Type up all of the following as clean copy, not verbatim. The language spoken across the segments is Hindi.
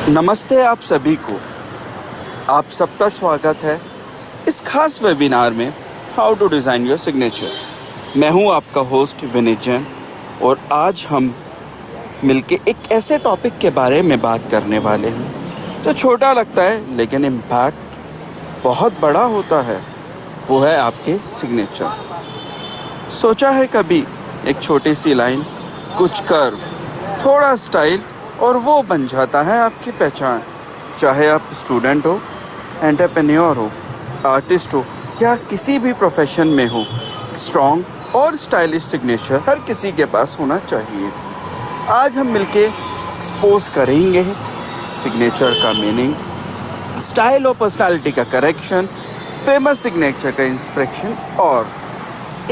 नमस्ते आप सभी को। आप सबका स्वागत है इस खास वेबिनार में how to design your signature. मैं हूं आपका होस्ट विनीत जैन और आज हम मिलके एक ऐसे टॉपिक के बारे में बात करने वाले हैं जो छोटा लगता है लेकिन इम्पैक्ट बहुत बड़ा होता है। वो है आपके सिग्नेचर। सोचा है कभी एक छोटी सी लाइन, कुछ कर्व, थोड़ा स्टाइल और वो बन जाता है आपकी पहचान। चाहे आप स्टूडेंट हो, एंटरप्रेन्योर हो, आर्टिस्ट हो या किसी भी प्रोफेशन में हो, स्ट्रॉन्ग और स्टाइलिश सिग्नेचर हर किसी के पास होना चाहिए। आज हम मिलके एक्सपोज करेंगे सिग्नेचर का मीनिंग, स्टाइल और पर्सनालिटी का करेक्शन, फेमस सिग्नेचर का इंस्पिरेशन और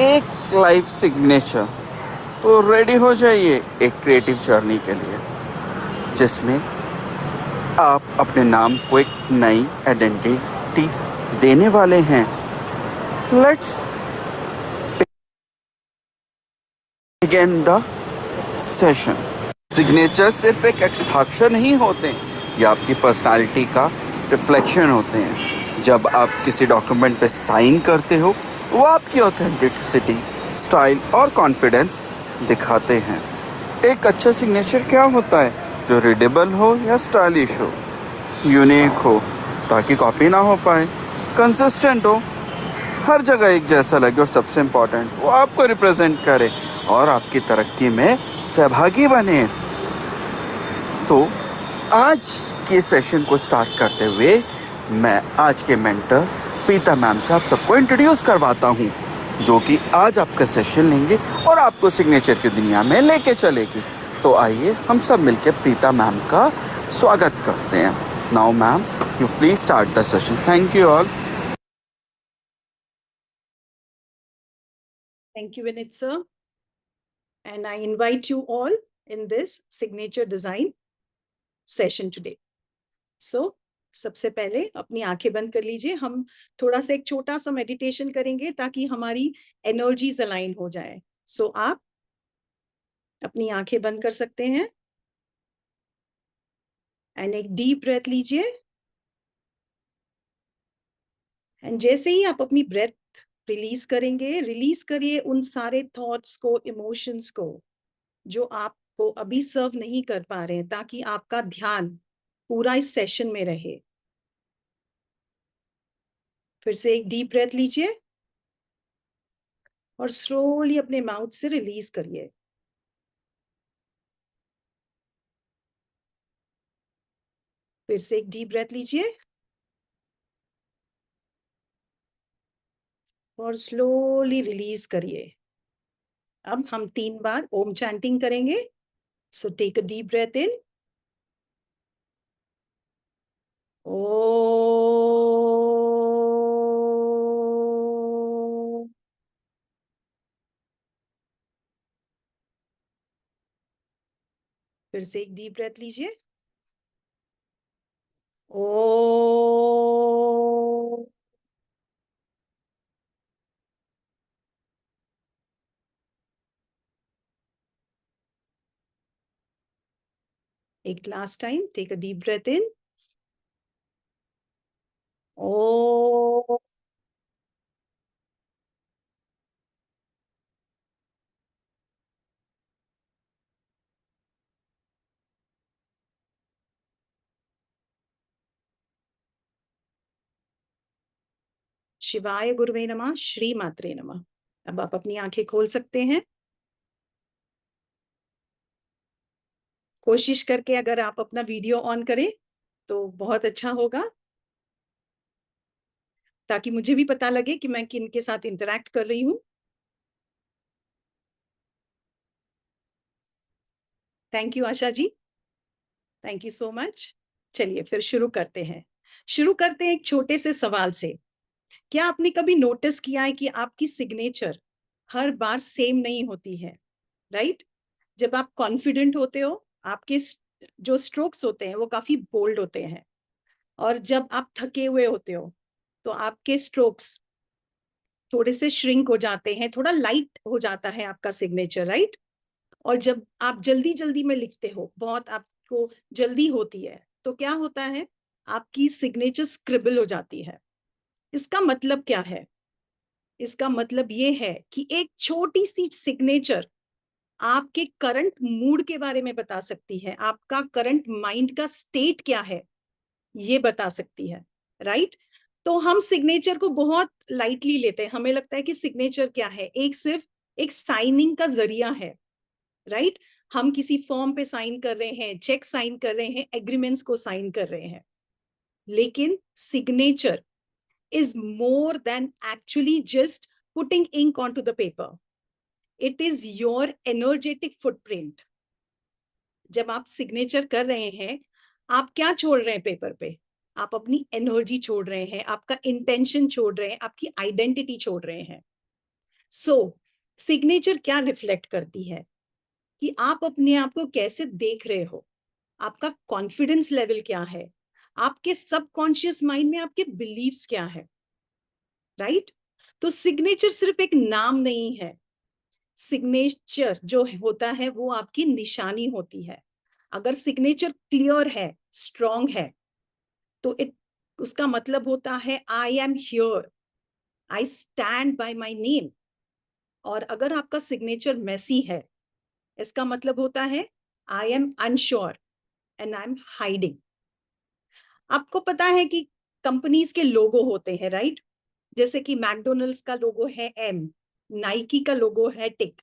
एक लाइफ सिग्नेचर। तो रेडी हो जाइए एक क्रिएटिव जर्नी के लिए जिसमें आप अपने नाम को एक नई आइडेंटिटी देने वाले हैं। Let's begin the session. Signature सिर्फ एक हस्ताक्षर नहीं होते, ये आपकी पर्सनालिटी का रिफ्लेक्शन होते हैं। जब आप किसी डॉक्यूमेंट पे साइन करते हो, वो आपकी ऑथेंटिसिटी, स्टाइल और कॉन्फिडेंस दिखाते हैं। एक अच्छा सिग्नेचर क्या होता है? जो रीडेबल हो या स्टाइलिश हो, यूनिक हो ताकि कॉपी ना हो पाए, कंसिस्टेंट हो, हर जगह एक जैसा लगे और सबसे इम्पोर्टेंट वो आपको रिप्रेजेंट करे और आपकी तरक्की में सहभागी बने। तो आज के सेशन को स्टार्ट करते हुए मैं आज के मेंटर प्रीता मैम से आप सबको इंट्रोड्यूस करवाता हूँ, जो कि आज आपका सेशन लेंगे और आपको सिग्नेचर की दुनिया में लेके चलेगी। तो आइए हम सब मिलकर प्रीता मैम का स्वागत करते हैं। Now ma'am, you please start the session. Thank you all. Thank you, Vinit sir. And I invite you all in this signature design session today. So, सबसे पहले अपनी आंखें बंद कर लीजिए। हम थोड़ा सा एक छोटा सा मेडिटेशन करेंगे ताकि हमारी एनर्जीज अलाइन हो जाए। सो आप अपनी आंखें बंद कर सकते हैं एंड एक डीप ब्रेथ लीजिए। एंड जैसे ही आप अपनी ब्रेथ रिलीज करेंगे, रिलीज करिए उन सारे थॉट्स को, इमोशंस को जो आपको अभी सर्व नहीं कर पा रहे हैं, ताकि आपका ध्यान पूरा इस सेशन में रहे। फिर से एक डीप ब्रेथ लीजिए और स्लोली अपने माउथ से रिलीज करिए। फिर से एक डीप ब्रेथ लीजिए और स्लोली रिलीज करिए। अब हम 3 बार ओम चैंटिंग करेंगे। So take a deep breath in. ओ, फिर से एक डीप ब्रेथ लीजिए। ओ, एक last time, take a deep breath in. ओ, शिवाय गुरुवे नमः, श्री मात्रे नमः। अब आप अपनी आंखें खोल सकते हैं। कोशिश करके अगर आप अपना वीडियो ऑन करें तो बहुत अच्छा होगा, ताकि मुझे भी पता लगे कि मैं किन के साथ इंटरेक्ट कर रही हूँ। Thank you Asha ji, thank you so much. चलिए फिर शुरू करते हैं। शुरू करते हैं एक छोटे से सवाल से। क्या आपने कभी नोटिस किया है कि आपकी सिग्नेचर हर बार सेम नहीं होती है? राइट? जब आप कॉन्फिडेंट होते हो, आपके जो स्ट्रोक्स होते हैं वो काफी बोल्ड होते हैं, और जब आप थके हुए होते हो तो आपके स्ट्रोक्स थोड़े से श्रिंक हो जाते हैं, थोड़ा लाइट हो जाता है आपका सिग्नेचर, राइट? और जब आप जल्दी जल्दी में लिखते हो, बहुत आपको जल्दी होती है, तो क्या होता है, आपकी सिग्नेचर स्क्रिबल हो जाती है। इसका मतलब क्या है? इसका मतलब ये है कि एक छोटी सी सिग्नेचर आपके करंट मूड के बारे में बता सकती है, आपका करंट माइंड का स्टेट क्या है ये बता सकती है, राइट? तो हम सिग्नेचर को बहुत लाइटली लेते हैं, हमें लगता है कि सिग्नेचर क्या है, एक सिर्फ एक साइनिंग का जरिया है, राइट? हम किसी फॉर्म पे साइन कर रहे हैं, चेक साइन कर रहे हैं, एग्रीमेंट्स को साइन कर रहे हैं, लेकिन signature is more than actually just putting ink onto the paper. It is your energetic footprint. जब आप सिग्नेचर कर रहे हैं, आप क्या छोड़ रहे हैं पेपर पे? आप अपनी एनर्जी छोड़ रहे हैं, आपका इंटेंशन छोड़ रहे हैं, आपकी आइडेंटिटी छोड़ रहे हैं। सो सिग्नेचर क्या रिफ्लेक्ट करती है कि आप अपने आप को कैसे देख रहे हो, आपका कॉन्फिडेंस लेवल क्या है, आपके सबकॉन्शियस माइंड में आपके बिलीव्स क्या है, राइट? तो सिग्नेचर सिर्फ एक नाम नहीं है, सिग्नेचर जो होता है वो आपकी निशानी होती है। अगर सिग्नेचर क्लियर है, स्ट्रॉन्ग है, तो उसका मतलब होता है I am here, I stand by my name. और अगर आपका सिग्नेचर मेसी है, इसका मतलब होता है I am unsure and I am hiding. आपको पता है कि कंपनीज के लोगो होते हैं, राइट? जैसे कि मैकडोनल्ड्स का लोगो है एम, नाइकी का लोगो है टिक।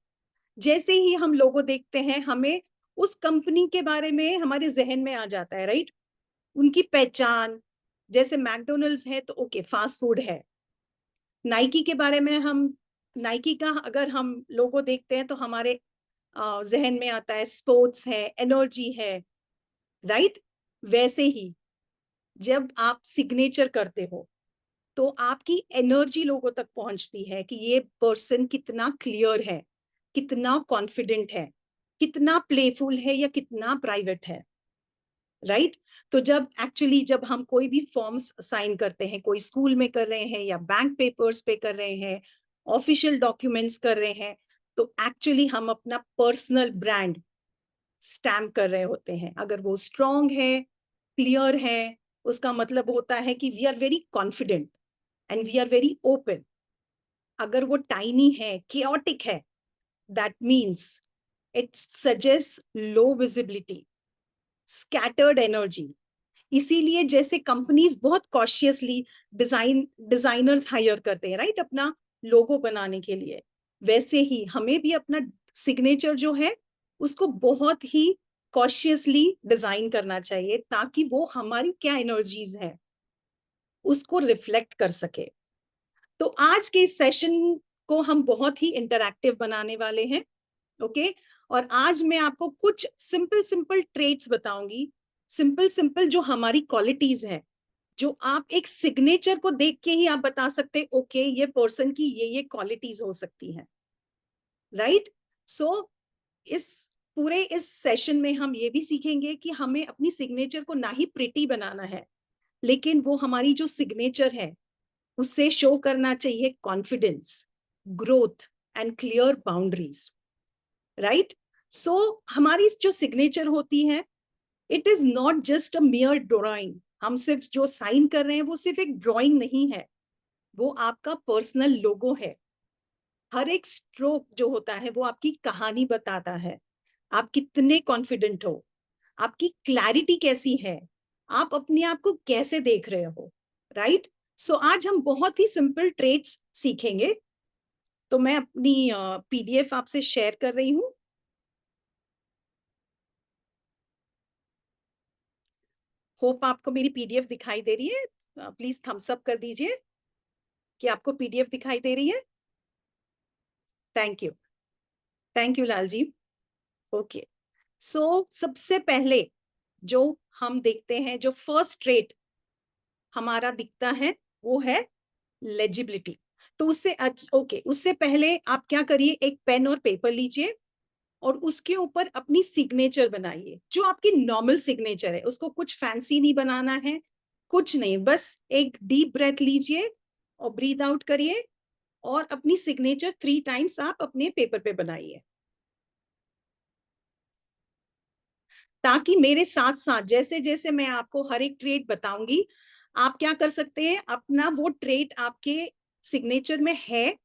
जैसे ही हम लोगो देखते हैं, हमें उस कंपनी के बारे में हमारे जहन में आ जाता है, राइट? उनकी पहचान, जैसे मैकडोनल्ड्स है तो ओके फास्ट फूड है। नाइकी के बारे में हम, नाइकी का अगर हम लोगो देखते हैं तो हमारे जहन में आता है स्पोर्ट्स है, एनर्जी है, राइट? वैसे ही जब आप सिग्नेचर करते हो तो आपकी एनर्जी लोगों तक पहुंचती है कि ये पर्सन कितना क्लियर है, कितना कॉन्फिडेंट है, कितना प्लेफुल है या कितना प्राइवेट है, राइट? तो जब हम कोई भी फॉर्म्स साइन करते हैं, कोई स्कूल में कर रहे हैं या बैंक पेपर्स पे कर रहे हैं, ऑफिशियल डॉक्यूमेंट्स कर रहे हैं, तो एक्चुअली हम अपना पर्सनल ब्रांड स्टैम्प कर रहे होते हैं। अगर वो स्ट्रॉन्ग है, क्लियर है, उसका मतलब होता है कि we are very confident and we are very open. अगर वो टाइनी है, chaotic है, that means it suggests low visibility, scattered energy। इसीलिए जैसे कंपनीज बहुत कॉशियसली डिजाइनर्स हायर करते हैं, राइट, अपना लोगो बनाने के लिए, वैसे ही हमें भी अपना सिग्नेचर जो है उसको बहुत ही कॉशियसली डिजाइन करना चाहिए, ताकि वो हमारी क्या एनर्जीज है उसको रिफ्लेक्ट कर सके। तो आज के इस सेशन को हम बहुत ही इंटरैक्टिव बनाने वाले हैं, ओके? और आज मैं आपको कुछ सिंपल सिंपल ट्रेट्स बताऊंगी, सिंपल सिंपल जो हमारी क्वालिटीज हैं, जो आप एक सिग्नेचर को देख के ही आप बता सकते ओके ये पर्सन की ये क्वालिटीज हो सकती हैं, राइट? सो इस सेशन में हम ये भी सीखेंगे कि हमें अपनी सिग्नेचर को ना ही प्रिटी बनाना है, लेकिन वो हमारी जो सिग्नेचर है उससे शो करना चाहिए confidence, growth and clear boundaries, right? So हमारी जो सिग्नेचर होती है, it is not just a mere drawing. हम सिर्फ जो साइन कर रहे हैं वो सिर्फ एक ड्राइंग नहीं है, वो आपका पर्सनल लोगो है। हर एक स्ट्रोक जो होता है वो आपकी कहानी बताता है, आप कितने कॉन्फिडेंट हो, आपकी क्लैरिटी कैसी है, आप अपने आप को कैसे देख रहे हो, राइट? सो आज हम बहुत ही सिंपल ट्रेट्स सीखेंगे। तो मैं अपनी पीडीएफ आपसे शेयर कर रही हूँ। होप आपको मेरी पीडीएफ दिखाई दे रही है। प्लीज थम्स अप कर दीजिए कि आपको पीडीएफ दिखाई दे रही है। Thank you, thank you Lal ji. Okay, so सबसे पहले जो हम देखते हैं, जो फर्स्ट ट्रेट हमारा दिखता है वो है लेजिबिलिटी। तो उससे पहले आप क्या करिए, एक पेन और पेपर लीजिए और उसके ऊपर अपनी सिग्नेचर बनाइए, जो आपकी नॉर्मल सिग्नेचर है। उसको कुछ फैंसी नहीं बनाना है, कुछ नहीं, बस एक डीप ब्रेथ लीजिए और ब्रीथ आउट करिए और अपनी सिग्नेचर 3 टाइम्स आप अपने पेपर पे बनाइए। ताकि मेरे साथ साथ जैसे जैसे मैं आपको हर एक ट्रेट बताऊंगी, आप क्या कर सकते हैं, अपना वो ट्रेट आपके सिग्नेचर में है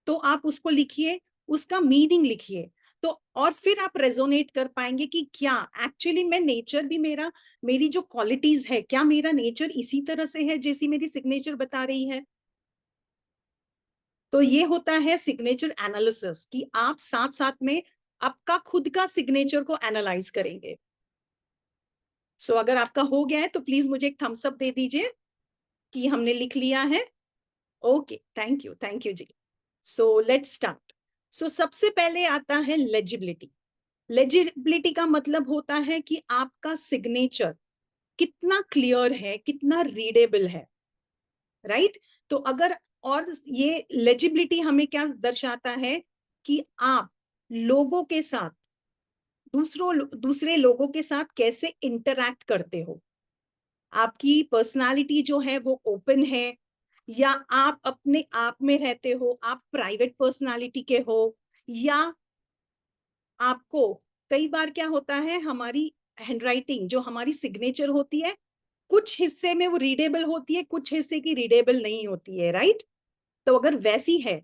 तो आप उसको लिखिए, उसका मीनिंग लिखिए, तो और फिर आप रेजोनेट कर पाएंगे कि क्या एक्चुअली मैं नेचर भी मेरी जो क्वालिटीज है, क्या मेरा नेचर इसी तरह से है जैसी मेरी सिग्नेचर बता रही है। तो ये होता है सिग्नेचर एनालिसिस, कि आप साथ साथ में आपका खुद का सिग्नेचर को एनालाइज करेंगे। सो अगर आपका हो गया है तो प्लीज मुझे एक थम्स अप दे दीजिए कि हमने लिख लिया है। ओके, थैंक यू जी। So let's start. सो सबसे पहले आता है लेजिबिलिटी। लेजिबिलिटी का मतलब होता है कि आपका सिग्नेचर कितना क्लियर है, कितना रीडेबल है, राइट। तो अगर, और ये लेजिबिलिटी हमें क्या दर्शाता है कि आप लोगों के साथ, दूसरे लोगों के साथ कैसे इंटरैक्ट करते हो। आपकी पर्सनालिटी जो है वो ओपन है, या आप अपने आप में रहते हो, आप प्राइवेट पर्सनालिटी के हो, या आपको कई बार क्या होता है, हमारी हैंडराइटिंग जो हमारी सिग्नेचर होती है, कुछ हिस्से में वो रीडेबल होती है, कुछ हिस्से की रीडेबल नहीं होती है, राइट। तो अगर वैसी है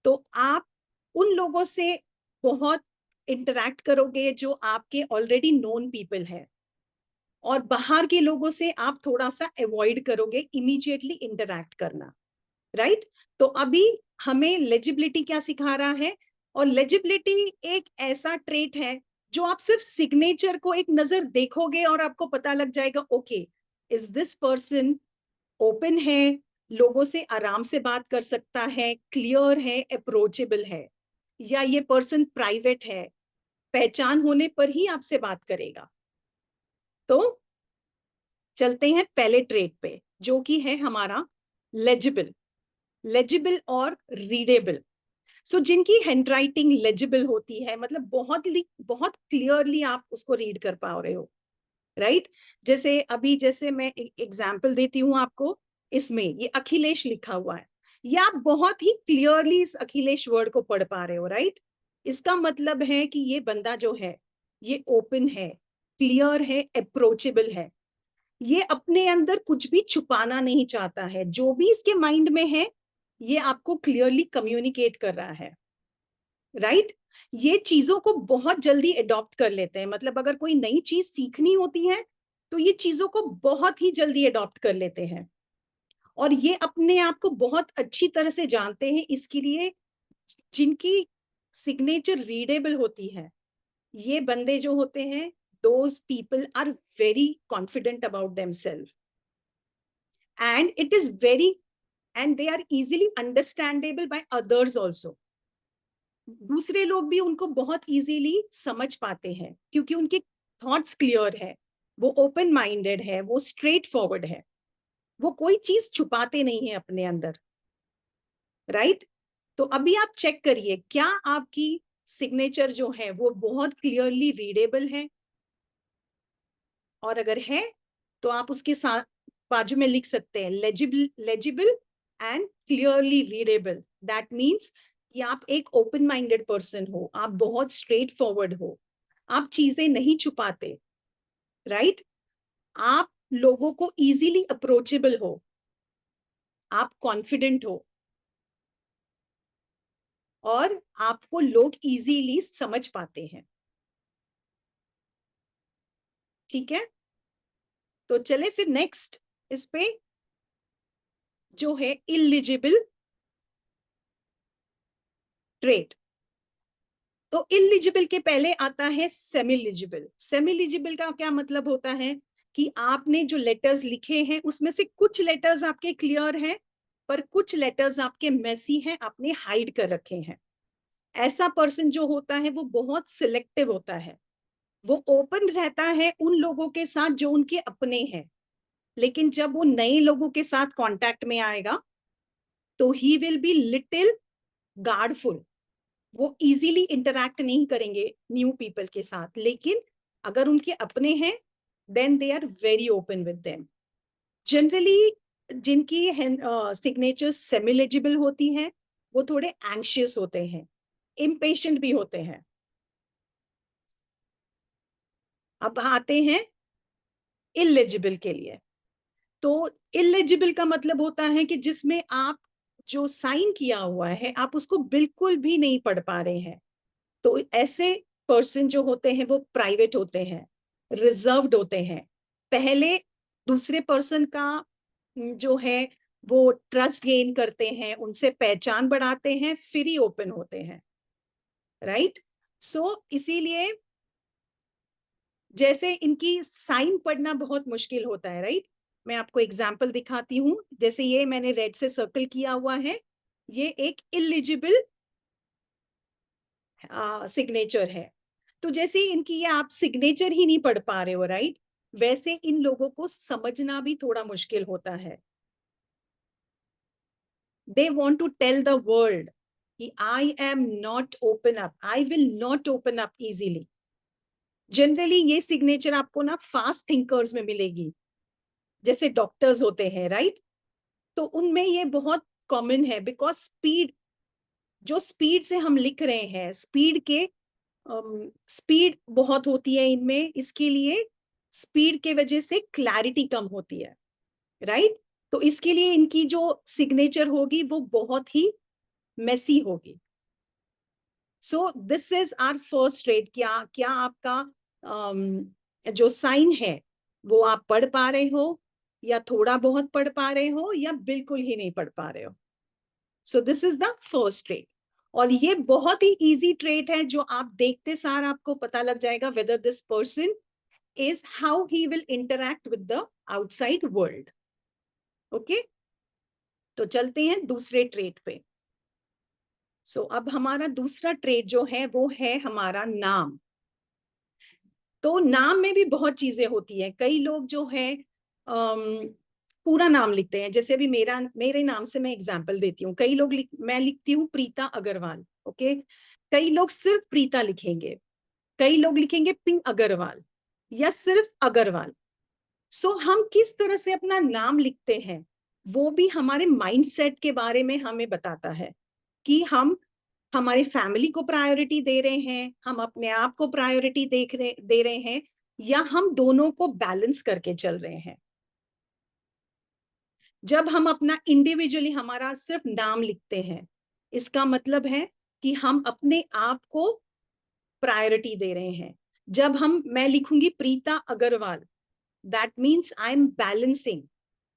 तो आप उन लोगों से बहुत इंटरैक्ट करोगे जो आपके ऑलरेडी नोन पीपल है, और बाहर के लोगों से आप थोड़ा सा अवॉइड करोगे इमीडिएटली इंटरैक्ट करना, राइट। तो अभी हमें लेजिबिलिटी क्या सिखा रहा है, और लेजिबिलिटी एक ऐसा ट्रेट है जो आप सिर्फ सिग्नेचर को एक नजर देखोगे और आपको पता लग जाएगा, okay is this person open है, लोगों से आराम से बात कर सकता है, क्लियर है, अप्रोचेबल है, या ये पर्सन प्राइवेट है, पहचान होने पर ही आपसे बात करेगा। तो चलते हैं पहले ट्रेट पे, जो कि है हमारा लेजिबल। लेजिबल और रीडेबल। सो जिनकी हैंडराइटिंग लेजिबल होती है, मतलब बहुत क्लियरली आप उसको रीड कर पा रहे हो, राइट। जैसे अभी, जैसे मैं एग्जाम्पल देती हूँ आपको, इसमें ये अखिलेश लिखा हुआ है, ये आप बहुत ही क्लियरली इस अखिलेश वर्ड को पढ़ पा रहे हो, राइट। इसका मतलब है कि ये बंदा जो है ये ओपन है, क्लियर है, अप्रोचेबल है, ये अपने अंदर कुछ भी छुपाना नहीं चाहता है, जो भी इसके माइंड में है ये आपको क्लियरली कम्युनिकेट कर रहा है, राइट। ये चीजों को बहुत जल्दी अडॉप्ट कर लेते हैं, मतलब अगर कोई नई चीज सीखनी होती है तो ये चीजों को बहुत ही जल्दी अडॉप्ट कर लेते हैं, और ये अपने आप को बहुत अच्छी तरह से जानते हैं। इसके लिए जिनकी सिग्नेचर रीडेबल होती है, ये बंदे जो होते हैं, those people are very confident about themselves, and it is very, and they are easily understandable by others also। दूसरे लोग भी उनको बहुत इजीली समझ पाते हैं क्योंकि उनके थॉट्स क्लियर है, वो ओपन माइंडेड है, वो स्ट्रेट फॉरवर्ड है, वो कोई चीज छुपाते नहीं है अपने अंदर, राइट। तो अभी आप चेक करिए, क्या आपकी सिग्नेचर जो है वो बहुत क्लियरली रीडेबल है, और अगर है तो आप उसके साथ बाजू में लिख सकते हैं legible and clearly readable. That means कि आप एक ओपन माइंडेड पर्सन हो, आप बहुत स्ट्रेट फॉरवर्ड हो, आप चीजें नहीं छुपाते, राइट। आप लोगों को इजीली अप्रोचेबल हो, आप कॉन्फिडेंट हो, और आपको लोग इजीली समझ पाते हैं, ठीक है। तो चले फिर नेक्स्ट इस पे, जो है इलिजिबल ट्रेट। तो इलिजिबल के पहले आता है सेमिलिजिबल। सेमिलिजिबल का क्या मतलब होता है कि आपने जो लेटर्स लिखे हैं उसमें से कुछ लेटर्स आपके क्लियर हैं, पर कुछ लेटर्स आपके मेसी हैं, आपने हाइड कर रखे हैं। ऐसा पर्सन जो होता है वो बहुत सिलेक्टिव होता है, वो ओपन रहता है उन लोगों के साथ जो उनके अपने हैं, लेकिन जब वो नए लोगों के साथ कांटेक्ट में आएगा तो ही विल बी लिटिल गार्डफुल, वो इजीली इंटरैक्ट नहीं करेंगे न्यू पीपल के साथ, लेकिन अगर उनके अपने हैं then they are very open with them. Generally जिनकी सिग्नेचर सेमी लेजिबल होती है वो थोड़े एंशियस होते हैं, इम्पेशेंट भी होते हैं। अब आते हैं इलिजिबल के लिए। तो इलिजिबल का मतलब होता है कि जिसमें आप जो साइन किया हुआ है आप उसको बिल्कुल भी नहीं पढ़ पा रहे हैं। तो ऐसे पर्सन जो होते हैं वो प्राइवेट होते हैं, रिजर्व्ड होते हैं। पहले दूसरे पर्सन का जो है वो ट्रस्ट गेन करते हैं, उनसे पहचान बढ़ाते हैं, फिर ही ओपन होते हैं, राइट। सो इसीलिए जैसे इनकी साइन पढ़ना बहुत मुश्किल होता है, राइट। मैं आपको एग्जाम्पल दिखाती हूँ। जैसे ये मैंने रेड से सर्कल किया हुआ है, ये एक इलिजिबल सिग्नेचर है। तो जैसे इनकी ये आप सिग्नेचर ही नहीं पढ़ पा रहे हो, राइट, वैसे इन लोगों को समझना भी थोड़ा मुश्किल होता है। They want to tell the world कि I am not open up, I will not open up easily. Generally ये सिग्नेचर आपको ना फास्ट थिंकर्स में मिलेगी, जैसे डॉक्टर्स होते हैं, राइट। तो उनमें ये बहुत कॉमन है, बिकॉज स्पीड, जो स्पीड से हम लिख रहे हैं, स्पीड के स्पीड बहुत होती है इनमें, इसके लिए स्पीड के वजह से क्लैरिटी कम होती है, राइट। तो इसके लिए इनकी जो सिग्नेचर होगी वो बहुत ही मेसी होगी। So this is our first rate. क्या क्या आपका जो साइन है वो आप पढ़ पा रहे हो, या थोड़ा बहुत पढ़ पा रहे हो, या बिल्कुल ही नहीं पढ़ पा रहे हो। सो this is the first trait. और ये बहुत ही इजी ट्रेट है, जो आप देखते सार आपको पता लग जाएगा whether this person is how he will interact with the outside world. Okay, तो चलते हैं दूसरे ट्रेट पे। सो अब हमारा दूसरा ट्रेट जो है वो है हमारा नाम। तो नाम में भी बहुत चीजें होती है। कई लोग जो है पूरा नाम लिखते हैं। जैसे अभी मेरे नाम से मैं एग्जांपल देती हूँ। कई लोग मैं लिखती हूँ प्रीता अग्रवाल, ओके। कई लोग सिर्फ प्रीता लिखेंगे, कई लोग लिखेंगे पी अग्रवाल, या सिर्फ अग्रवाल। सो हम किस तरह से अपना नाम लिखते हैं वो भी हमारे माइंडसेट के बारे में हमें बताता है कि हम हमारी फैमिली को प्रायोरिटी दे रहे हैं, हम अपने आप को प्रायोरिटी दे रहे हैं, या हम दोनों को बैलेंस करके चल रहे हैं। जब हम अपना इंडिविजुअली हमारा सिर्फ नाम लिखते हैं, इसका मतलब है कि हम अपने आप को प्रायोरिटी दे रहे हैं। जब मैं लिखूंगी Preeta Agarwal, that means I am balancing,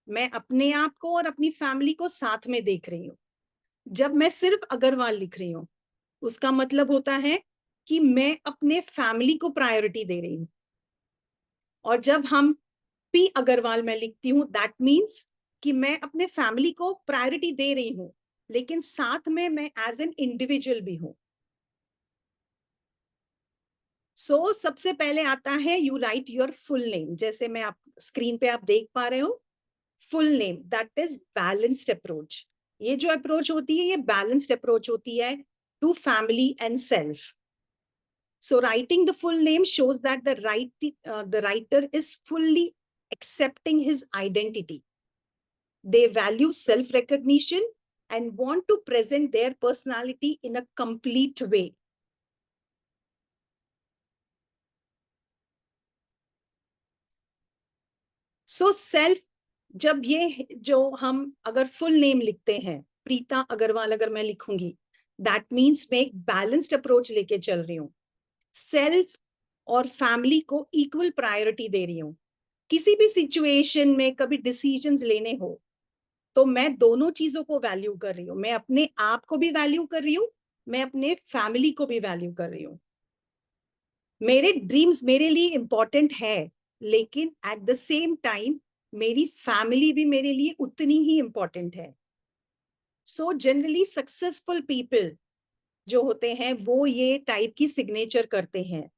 मैं अपने आप को और अपनी फैमिली को साथ में देख रही हूँ। जब मैं सिर्फ अग्रवाल लिख रही हूँ, उसका मतलब होता है कि मैं अपने फैमिली को प्रायोरिटी दे रही हूँ। और जब हम पी अग्रवाल में लिखती हूँ, दैट मीन्स कि मैं अपने फैमिली को प्रायोरिटी दे रही हूँ, लेकिन साथ में मैं एज एन इंडिविजुअल भी हूँ। सो सबसे पहले आता है you right your full name. जैसे मैं आप स्क्रीन पे आप देख पा रहे हो, full name, that is balanced approach. ये जो अप्रोच होती है ये बैलेंस्ड अप्रोच होती है to family and self. So writing the full name shows that the writer is fully accepting his identity. They value self-recognition and want to present their personality in a complete way. So self, जब ये जो हम अगर फुल नेम लिखते हैं, प्रीता अग्रवाल अगर मैं लिखूंगी, दैट मीन्स मैं एक बैलेंस्ड अप्रोच लेके चल रही हूँ, सेल्फ और फैमिली को इक्वल प्रायोरिटी दे रही हूँ। किसी भी सिचुएशन में कभी डिसीजंस लेने हो तो मैं दोनों चीजों को वैल्यू कर रही हूँ। मैं अपने आप को भी वैल्यू कर रही हूँ, मैं अपने फैमिली को भी वैल्यू कर रही हूँ। मेरे ड्रीम्स मेरे लिए इंपॉर्टेंट है, लेकिन एट द सेम टाइम मेरी फैमिली भी मेरे लिए उतनी ही इंपॉर्टेंट है। सो जनरली सक्सेसफुल पीपल जो होते हैं वो ये टाइप की सिग्नेचर करते हैं।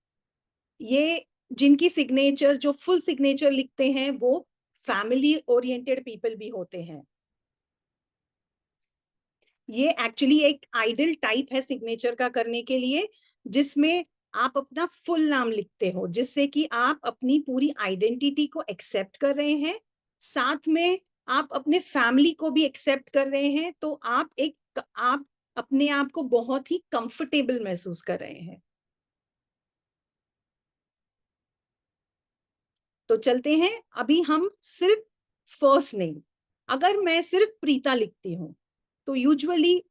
ये जिनकी सिग्नेचर जो फुल सिग्नेचर लिखते हैं वो फैमिली ओरिएंटेड पीपल भी होते हैं। ये एक्चुअली एक आइडियल टाइप है सिग्नेचर का करने के लिए, जिसमें आप अपना फुल नाम लिखते हो, जिससे कि आप अपनी पूरी आइडेंटिटी को एक्सेप्ट कर रहे हैं, साथ में आप अपने फैमिली को भी एक्सेप्ट कर रहे हैं। तो आप अपने आप को बहुत ही कंफर्टेबल महसूस कर रहे हैं। तो चलते हैं, अभी हम सिर्फ फर्स्ट नेम, अगर मैं सिर्फ प्रीता लिखती हूँ तो usually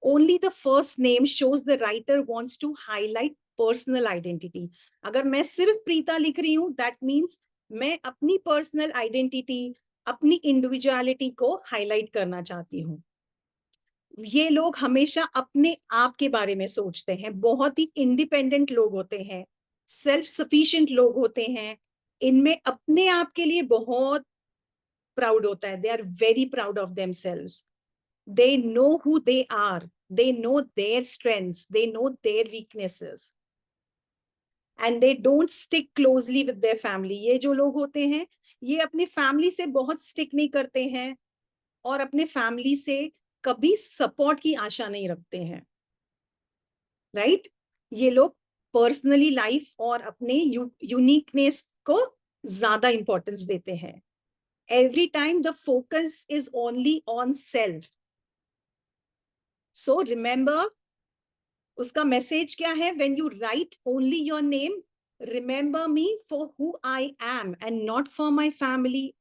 only the first name shows the writer wants to highlight personal identity. अगर मैं सिर्फ प्रीता लिख रही हूँ that means मैं अपनी पर्सनल आइडेंटिटी, अपनी इंडिविजुअलिटी को हाईलाइट करना चाहती हूँ। ये लोग हमेशा अपने आप के बारे में सोचते हैं, बहुत ही इंडिपेंडेंट लोग होते हैं, सेल्फ सफिशिएंट लोग होते हैं, इनमें अपने आप के लिए बहुत प्राउड होता है, they are very proud of themselves, they know who they are, they know their strengths, they know their weaknesses, and they don't stick closely with their family. ये जो लोग होते हैं ये अपनी फैमिली से बहुत स्टिक नहीं करते हैं और अपने फैमिली से कभी सपोर्ट की आशा नहीं रखते हैं, राइट? ये लोग पर्सनली लाइफ और अपने यूनिकनेस को ज्यादा इंपॉर्टेंस देते हैं। Every time the focus is only on self. So remember, उसका मैसेज क्या है? When you write only your name, remember me for who I am and not for my family.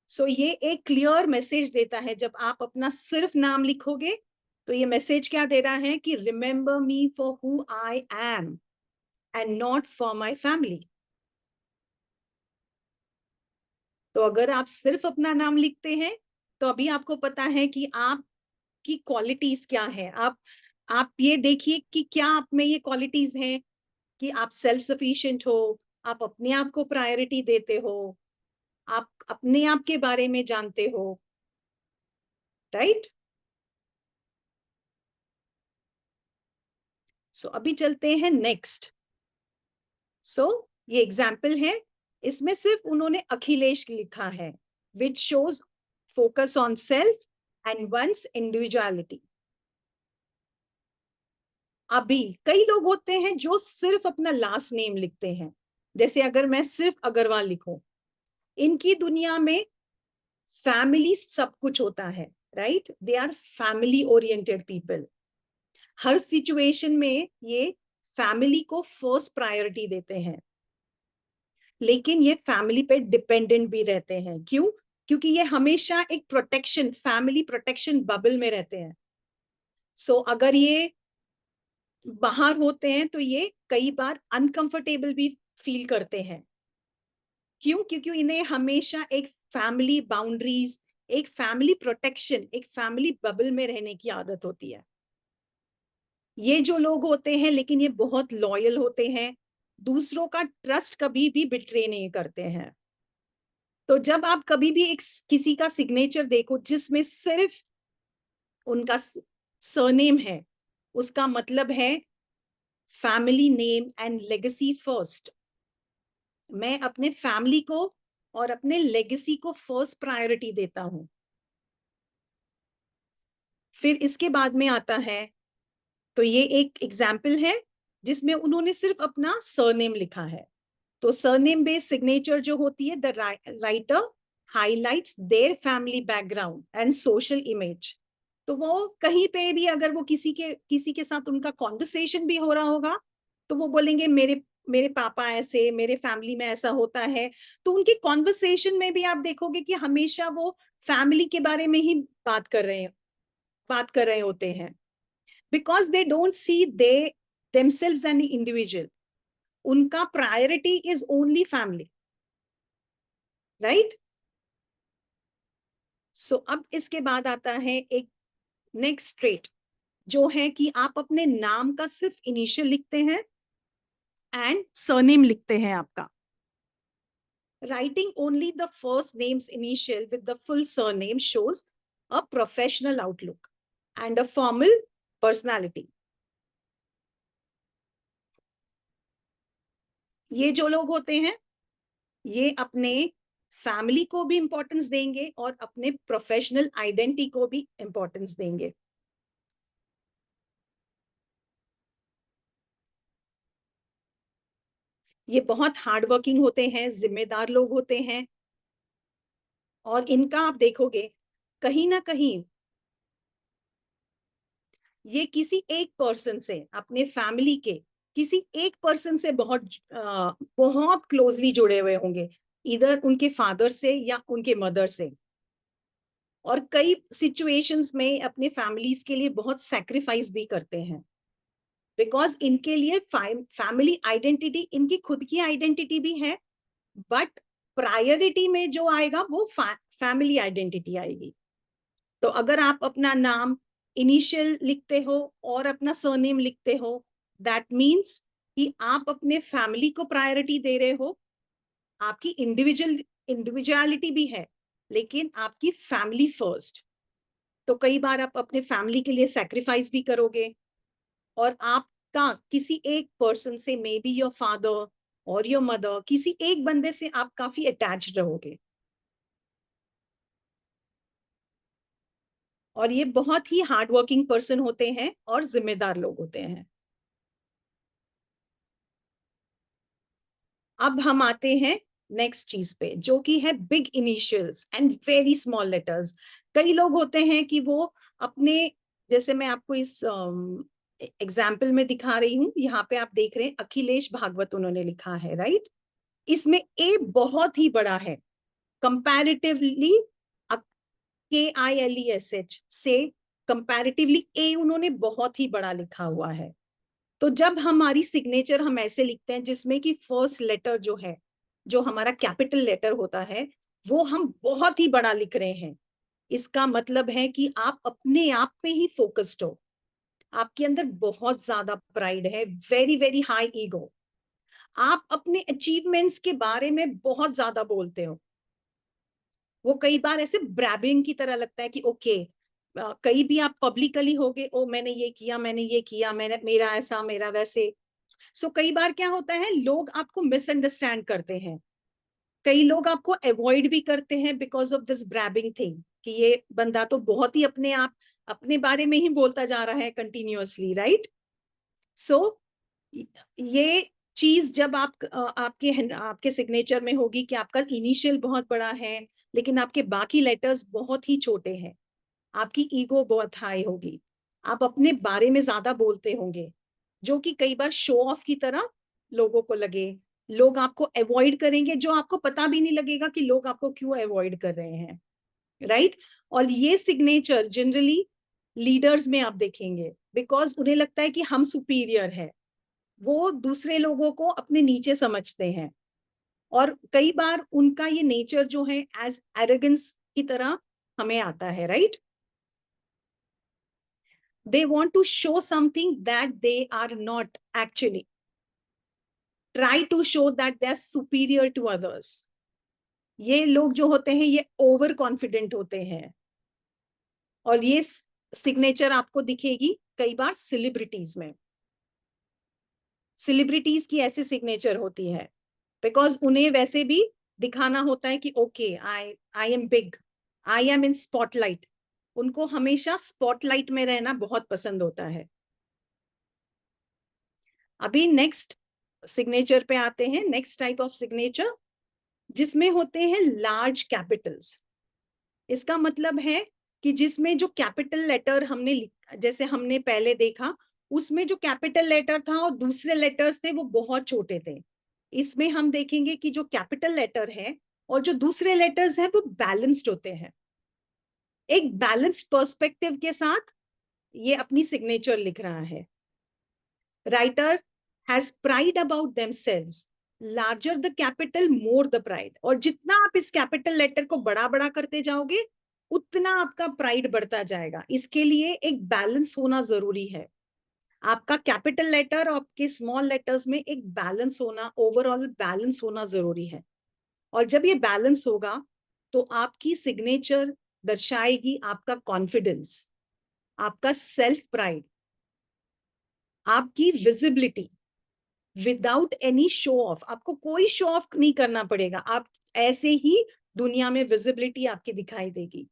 So ये एक क्लियर मैसेज देता है, जब आप अपना सिर्फ नाम लिखोगे तो ये मैसेज क्या दे रहा है कि remember me for who I am and not for my family. तो अगर आप सिर्फ अपना नाम लिखते हैं तो अभी आपको पता है कि आपकी क्वालिटीज क्या है। आप ये देखिए कि क्या आप में ये क्वालिटीज हैं कि आप सेल्फ सफिशिएंट हो, आप अपने आप को प्रायोरिटी देते हो, आप अपने आप के बारे में जानते हो, राइट? सो अभी चलते हैं नेक्स्ट। सो ये एग्जाम्पल है, इसमें सिर्फ उन्होंने अखिलेश लिखा है, which shows focus on self and one's individuality. अभी कई लोग होते हैं जो सिर्फ अपना लास्ट नेम लिखते हैं, जैसे अगर मैं सिर्फ अग्रवाल लिखूं, इनकी दुनिया में फैमिली सब कुछ होता है, right? They are family oriented people. हर सिचुएशन में ये फैमिली को फर्स्ट प्रायोरिटी देते हैं, लेकिन ये फैमिली पे डिपेंडेंट भी रहते हैं। क्यों? क्योंकि ये हमेशा एक प्रोटेक्शन, फैमिली प्रोटेक्शन बबल में रहते हैं। सो अगर ये बाहर होते हैं तो ये कई बार अनकंफर्टेबल भी फील करते हैं। क्यों? क्योंकि इन्हें हमेशा एक फैमिली बाउंड्रीज, एक फैमिली प्रोटेक्शन, एक फैमिली बबल में रहने की आदत होती है। ये जो लोग होते हैं, लेकिन ये बहुत लॉयल होते हैं, दूसरों का ट्रस्ट कभी भी बिट्रे नहीं करते हैं। तो जब आप कभी भी एक किसी का सिग्नेचर देखो जिसमें सिर्फ उनका सरनेम है, उसका मतलब है family name and legacy first. मैं अपने फैमिली को और अपने लेगेसी को फर्स्ट प्रायोरिटी देता हूं। फिर इसके बाद में आता है, तो ये एक एग्जाम्पल है जिसमें उन्होंने सिर्फ अपना सरनेम लिखा है। तो सरनेम बेस्ड सिग्नेचर जो होती है, the writer highlights their family background and social image. तो वो कहीं पे भी अगर वो किसी के साथ उनका कॉन्वर्सेशन भी हो रहा होगा तो वो बोलेंगे मेरे मेरे पापा ऐसे, मेरे फैमिली में ऐसा होता है। तो उनके कॉन्वर्सेशन में भी आप देखोगे कि हमेशा वो फैमिली के बारे में ही बात कर रहे होते हैं, because they don't see they themselves an individual. उनका priority is only family, right? So अब इसके बाद आता है एक नेक्स्ट ट्रेट, जो है कि आप अपने नाम का सिर्फ इनिशियल लिखते हैं एंड सरनेम लिखते हैं आपका। Writing only the first names initial with the full surname shows a professional outlook and a formal personality. ये जो लोग होते हैं ये अपने फैमिली को भी इंपॉर्टेंस देंगे और अपने प्रोफेशनल आइडेंटिटी को भी इंपॉर्टेंस देंगे। ये बहुत हार्डवर्किंग होते हैं, जिम्मेदार लोग होते हैं, और इनका आप देखोगे कहीं ना कहीं ये किसी एक पर्सन से, अपने फैमिली के किसी एक पर्सन से बहुत क्लोजली जुड़े हुए होंगे, इधर उनके फादर से या उनके मदर से, और कई सिचुएशंस में अपने फैमिलीज के लिए बहुत सैक्रिफाइस भी करते हैं, बिकॉज इनके लिए फैमिली आइडेंटिटी, इनकी खुद की आइडेंटिटी भी है, बट प्रायोरिटी में जो आएगा वो फैमिली आइडेंटिटी आएगी। तो अगर आप अपना नाम इनिशियल लिखते हो और अपना सरनेम लिखते हो, दैट मीन्स कि आप अपने फैमिली को प्रायोरिटी दे रहे हो। आपकी इंडिविजुअलिटी भी है, लेकिन आपकी फैमिली फर्स्ट। तो कई बार आप अपने फैमिली के लिए सैक्रिफाइस भी करोगे, और आपका किसी एक पर्सन से, मे बी योर फादर और योर मदर, किसी एक बंदे से आप काफी अटैच्ड रहोगे। और ये बहुत ही हार्ड वर्किंग पर्सन होते हैं और जिम्मेदार लोग होते हैं। अब हम आते हैं नेक्स्ट चीज पे, जो कि है big initials and very small letters. कई लोग होते हैं कि वो अपने, जैसे मैं आपको इस एग्जाम्पल में दिखा रही हूँ, यहाँ पे आप देख रहे हैं अखिलेश भागवत उन्होंने लिखा है, राइट। इसमें ए बहुत ही बड़ा है कंपैरेटिवली, KILESH से कंपैरेटिवली ए उन्होंने बहुत ही बड़ा लिखा हुआ है। तो जब हमारी सिग्नेचर हम ऐसे लिखते हैं जिसमें कि फर्स्ट लेटर जो है, जो हमारा कैपिटल लेटर होता है, वो हम बहुत ही बड़ा लिख रहे हैं, इसका मतलब है कि आप अपने आप पे ही फोकस्ड हो, आपके अंदर बहुत ज्यादा प्राइड है, वेरी वेरी हाई ईगो। आप अपने अचीवमेंट्स के बारे में बहुत ज्यादा बोलते हो। वो कई बार ऐसे ब्रैबिंग की तरह लगता है कि ओके, कहीं भी आप पब्लिकली होगे, ओ मैंने ये किया, मैंने ये किया, मैंने, मेरा ऐसा, मेरा वैसे। सो कई बार क्या होता है, लोग आपको मिसअंडरस्टैंड करते हैं, कई लोग आपको अवॉइड भी करते हैं बिकॉज ऑफ दिस ब्रैबिंग थिंग, कि ये बंदा तो बहुत ही अपने आप, अपने बारे में ही बोलता जा रहा है कंटिन्यूअसली, राइट। सो ये चीज जब आप आपके सिग्नेचर में होगी कि आपका इनिशियल बहुत बड़ा है, लेकिन आपके बाकी लेटर्स बहुत ही छोटे हैं, आपकी ईगो बहुत हाई होगी, आप अपने बारे में ज्यादा बोलते होंगे, जो कि कई बार शो ऑफ की तरह लोगों को लगे। लोग आपको अवॉइड करेंगे, जो आपको पता भी नहीं लगेगा कि लोग आपको क्यों अवॉइड कर रहे हैं, राइट। और ये सिग्नेचर जनरली लीडर्स में आप देखेंगे, बिकॉज उन्हें लगता है कि हम सुपीरियर है, वो दूसरे लोगों को अपने नीचे समझते हैं, और कई बार उनका ये नेचर जो है एज एरोगेंस की तरह हमें आता है, right. They want to show something that they are not actually. Try to show that they are superior to others. ये लोग जो होते हैं ये ओवर कॉन्फिडेंट होते हैं, और ये सिग्नेचर आपको दिखेगी कई बार सेलिब्रिटीज में। सेलिब्रिटीज की ऐसी सिग्नेचर होती है, बिकॉज उन्हें वैसे भी दिखाना होता है कि okay, I am big, I am in spotlight. उनको हमेशा स्पॉटलाइट में रहना बहुत पसंद होता है। अभी नेक्स्ट सिग्नेचर पे आते हैं, नेक्स्ट टाइप ऑफ सिग्नेचर, जिसमें होते हैं लार्ज कैपिटल्स। इसका मतलब है कि जिसमें जो कैपिटल लेटर हमने, जैसे हमने पहले देखा, उसमें जो कैपिटल लेटर था और दूसरे लेटर्स थे वो बहुत छोटे थे। इसमें हम देखेंगे कि जो कैपिटल लेटर है और जो दूसरे लेटर्स हैं वो बैलेंस्ड होते हैं। एक बैलेंस्ड पर्सपेक्टिव के साथ ये अपनी सिग्नेचर लिख रहा है। Writer has pride about themselves, larger the capital more the pride. और जितना आप इस कैपिटल लेटर को बड़ा बड़ा करते जाओगे, उतना आपका प्राइड बढ़ता जाएगा। इसके लिए एक बैलेंस होना जरूरी है। आपका कैपिटल लेटर और आपके स्मॉल लेटर्स में एक बैलेंस होना, ओवरऑल बैलेंस होना जरूरी है। और जब ये बैलेंस होगा तो आपकी सिग्नेचर दर्शाएगी आपका कॉन्फिडेंस, आपका सेल्फ प्राइड, आपकी visibility without any show off. आपको कोई शो ऑफ नहीं करना पड़ेगा, आप ऐसे ही दुनिया में विजिबिलिटी आपकी दिखाई देगी।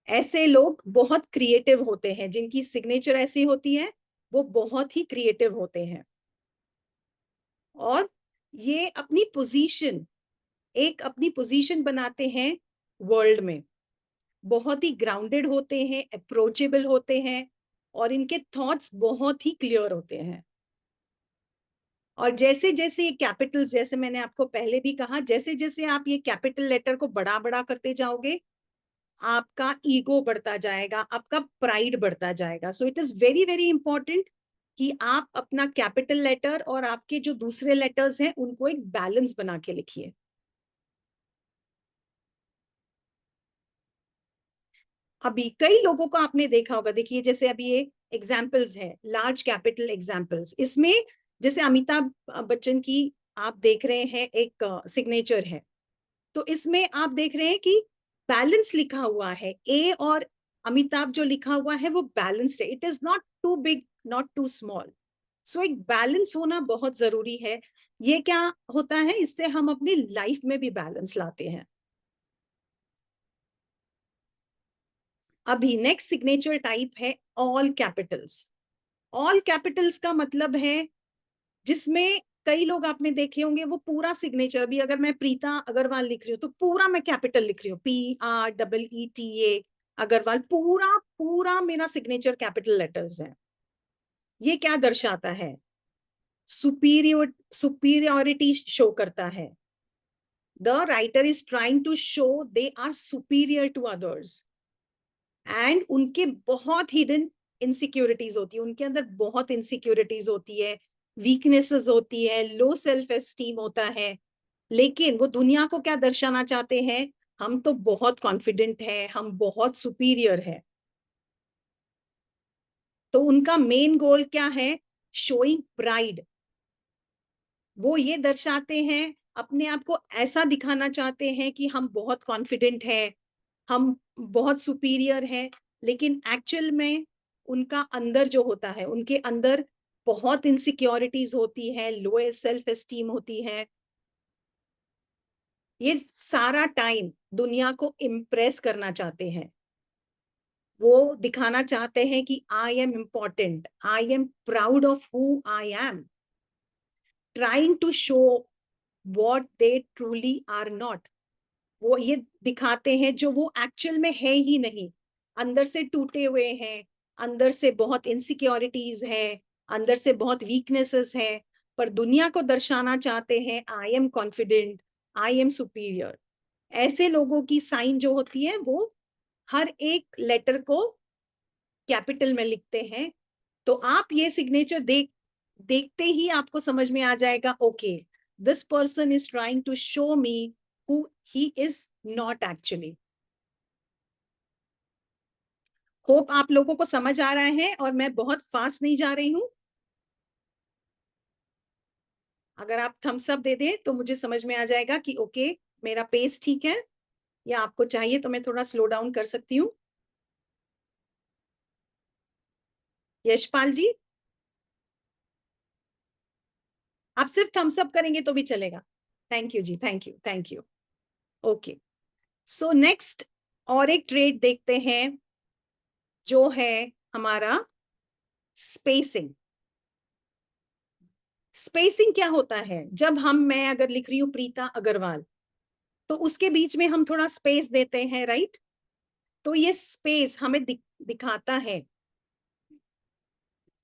ऐसे लोग बहुत क्रिएटिव होते हैं, जिनकी सिग्नेचर ऐसी होती है वो बहुत ही क्रिएटिव होते हैं, और ये अपनी पोजीशन, एक अपनी पोजीशन बनाते हैं वर्ल्ड में। बहुत ही ग्राउंडेड होते हैं, अप्रोचेबल होते हैं, और इनके थॉट्स बहुत ही क्लियर होते हैं। और जैसे जैसे ये कैपिटल्स, जैसे मैंने आपको पहले भी कहा, जैसे जैसे आप ये कैपिटल लेटर को बड़ा बड़ा करते जाओगे, आपका ईगो बढ़ता जाएगा, आपका प्राइड बढ़ता जाएगा। So it is very very important कि आप अपना कैपिटल लेटर और आपके जो दूसरे लेटर्स हैं उनको एक बैलेंस बना के लिखिए। अभी कई लोगों को आपने देखा होगा, देखिए जैसे अभी ये एग्जाम्पल्स है, लार्ज कैपिटल एग्जाम्पल्स, इसमें जैसे अमिताभ बच्चन की आप देख रहे हैं एक सिग्नेचर है, तो इसमें आप देख रहे हैं कि बैलेंस लिखा हुआ है, ए और अमिताभ जो लिखा हुआ है वो बैलेंस्ड है, it is not too big not too small. So एक बैलेंस होना बहुत जरूरी है। ये क्या होता है, इससे हम अपनी लाइफ में भी बैलेंस लाते हैं। अभी नेक्स्ट सिग्नेचर टाइप है ऑल कैपिटल्स। ऑल कैपिटल्स का मतलब है जिसमें कई लोग आपने देखे होंगे वो पूरा सिग्नेचर, भी अगर मैं प्रीता अग्रवाल लिख रही हूँ तो पूरा मैं कैपिटल लिख रही हूँ, PREETA अग्रवाल, पूरा पूरा मेरा सिग्नेचर कैपिटल लेटर्स है। ये क्या दर्शाता है, सुपीरियोरिटी शो करता है। The writer is trying to show they are superior to others, and उनके बहुत हिडन इनसिक्योरिटीज होती है, उनके अंदर बहुत इनसिक्योरिटीज होती है, वीकनेसेस होती है, लो सेल्फ एस्टीम होता है, लेकिन वो दुनिया को क्या दर्शाना चाहते हैं, हम तो बहुत कॉन्फिडेंट है, हम बहुत सुपीरियर है। तो उनका मेन गोल क्या है, शोइंग प्राइड। वो ये दर्शाते हैं, अपने आप को ऐसा दिखाना चाहते हैं कि हम बहुत कॉन्फिडेंट है, हम बहुत सुपीरियर है, लेकिन एक्चुअल में उनका अंदर जो होता है, उनके अंदर बहुत इनसिक्योरिटीज होती है, लो सेल्फ एस्टीम होती है। ये सारा टाइम दुनिया को इम्प्रेस करना चाहते हैं, वो दिखाना चाहते हैं कि I am important, I am proud of who I am, trying to show what they truly are not. वो ये दिखाते हैं जो वो एक्चुअल में है ही नहीं, अंदर से टूटे हुए हैं, अंदर से बहुत इनसिक्योरिटीज है, अंदर से बहुत वीकनेसेस है, पर दुनिया को दर्शाना चाहते हैं I am confident, I am superior. ऐसे लोगों की साइन जो होती है वो हर एक लेटर को कैपिटल में लिखते हैं। तो आप ये सिग्नेचर देखते ही आपको समझ में आ जाएगा, okay this person is trying to show me who he is not actually। Hope आप लोगों को समझ आ रहा है और मैं बहुत फास्ट नहीं जा रही हूं। अगर आप थम्स अप दे दे तो मुझे समझ में आ जाएगा कि ओके मेरा पेस ठीक है, या आपको चाहिए तो मैं थोड़ा स्लो डाउन कर सकती हूँ। यशपाल जी, आप सिर्फ थम्स अप करेंगे तो भी चलेगा। Thank you ji, thank you thank you. Okay, so next और एक ट्रेड देखते हैं जो है हमारा स्पेसिंग। स्पेसिंग क्या होता है, जब मैं अगर लिख रही हूं प्रीता अग्रवाल तो उसके बीच में हम थोड़ा स्पेस देते हैं, राइट। तो ये स्पेस हमें दिखाता है,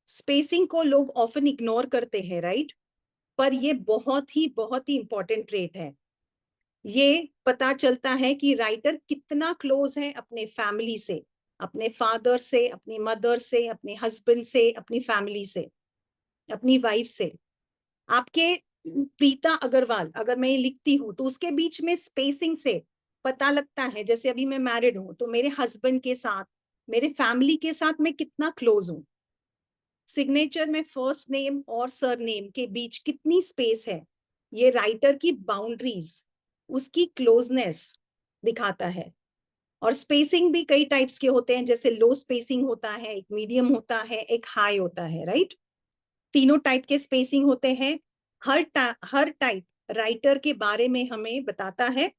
स्पेसिंग को लोग ऑफन इग्नोर करते हैं, राइट, पर ये बहुत ही इंपॉर्टेंट ट्रेट है। ये पता चलता है कि राइटर कितना क्लोज है अपने फैमिली से, अपने फादर से, अपनी मदर से, अपने हस्बैंड से, अपनी फैमिली से, अपनी वाइफ से। आपके प्रीता अग्रवाल अगर मैं ये लिखती हूँ तो उसके बीच में स्पेसिंग से पता लगता है, जैसे अभी मैं मैरिड हूं तो मेरे हस्बैंड के साथ, मेरे फैमिली के साथ मैं कितना क्लोज हूं। सिग्नेचर में फर्स्ट नेम और सरनेम के बीच कितनी स्पेस है, ये राइटर की बाउंड्रीज, उसकी क्लोजनेस दिखाता है। और स्पेसिंग भी कई टाइप्स के होते हैं, जैसे लो स्पेसिंग होता है, एक मीडियम होता है, एक हाई होता है, राइट। तीनों टाइप के स्पेसिंग होते हैं। हर टाइप राइटर के बारे में हमें बताता है।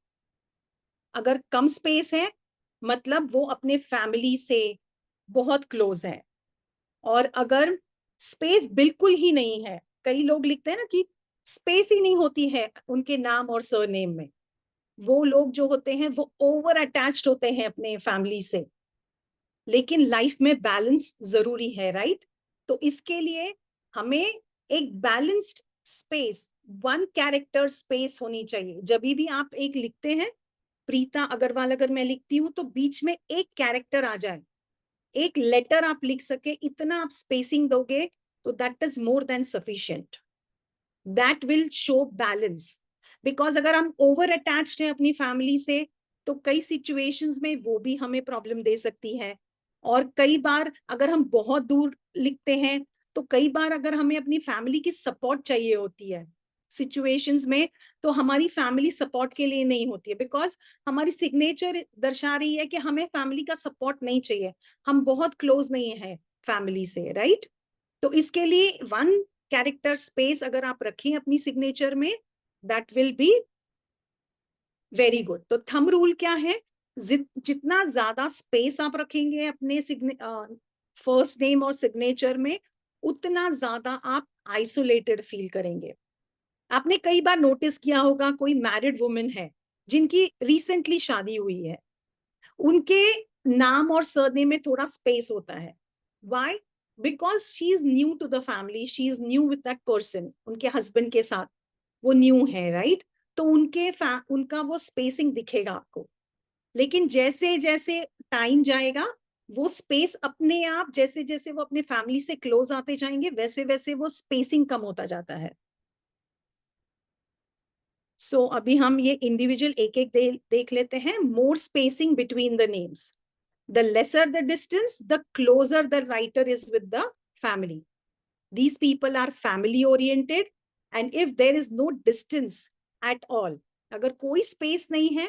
अगर कम स्पेस है मतलब वो अपने फैमिली से बहुत क्लोज है, और अगर स्पेस बिल्कुल ही नहीं है, कई लोग लिखते हैं ना कि स्पेस ही नहीं होती है उनके नाम और सरनेम में, वो लोग जो होते हैं वो ओवर अटैच्ड होते हैं अपने फैमिली से। लेकिन लाइफ में बैलेंस जरूरी है, राइट? तो इसके लिए हमें एक balanced space, one character space होनी चाहिए। जब भी आप एक लिखते हैं, प्रीता अग्रवाल अगर मैं लिखती हूं तो बीच में एक कैरेक्टर आ जाए, एक लेटर आप लिख सके, इतना आप स्पेसिंग दोगे तो that is more than sufficient. That will show balance. Because अगर हम ओवर अटैच्ड हैं अपनी फैमिली से तो कई सिचुएशंस में वो भी हमें प्रॉब्लम दे सकती है। और कई बार अगर हम बहुत दूर लिखते हैं तो कई बार अगर हमें अपनी फैमिली की सपोर्ट चाहिए होती है सिचुएशंस में, तो हमारी फैमिली सपोर्ट के लिए नहीं होती है, बिकॉज हमारी सिग्नेचर दर्शा रही है कि हमें फैमिली का सपोर्ट नहीं चाहिए, हम बहुत क्लोज नहीं है फैमिली से, राइट? तो इसके लिए वन कैरेक्टर स्पेस अगर आप रखें अपनी सिग्नेचर में, that will be very good. तो थंब रूल क्या है? जितना ज्यादा स्पेस आप रखेंगे अपने फर्स्ट नेम और सिग्नेचर में, उतना ज्यादा आप आइसोलेटेड फील करेंगे। आपने कई बार नोटिस किया होगा, कोई मैरिड वुमेन है जिनकी रिसेंटली शादी हुई है, उनके नाम और सरनेम में थोड़ा स्पेस होता है। Why? Because she is new to the family, she is new with that person, उनके हस्बैंड के साथ वो न्यू है, राइट? तो उनका वो स्पेसिंग दिखेगा आपको। लेकिन जैसे जैसे टाइम जाएगा, वो स्पेस अपने आप, जैसे जैसे वो अपने फैमिली से क्लोज आते जाएंगे, वैसे वैसे वो स्पेसिंग कम होता जाता है। सो अभी हम ये इंडिविजुअल एक एक देख लेते हैं। More spacing between the names, the lesser the distance, the closer the writer is with the family. These people are family oriented, and if there is no distance at all, अगर कोई space नहीं है,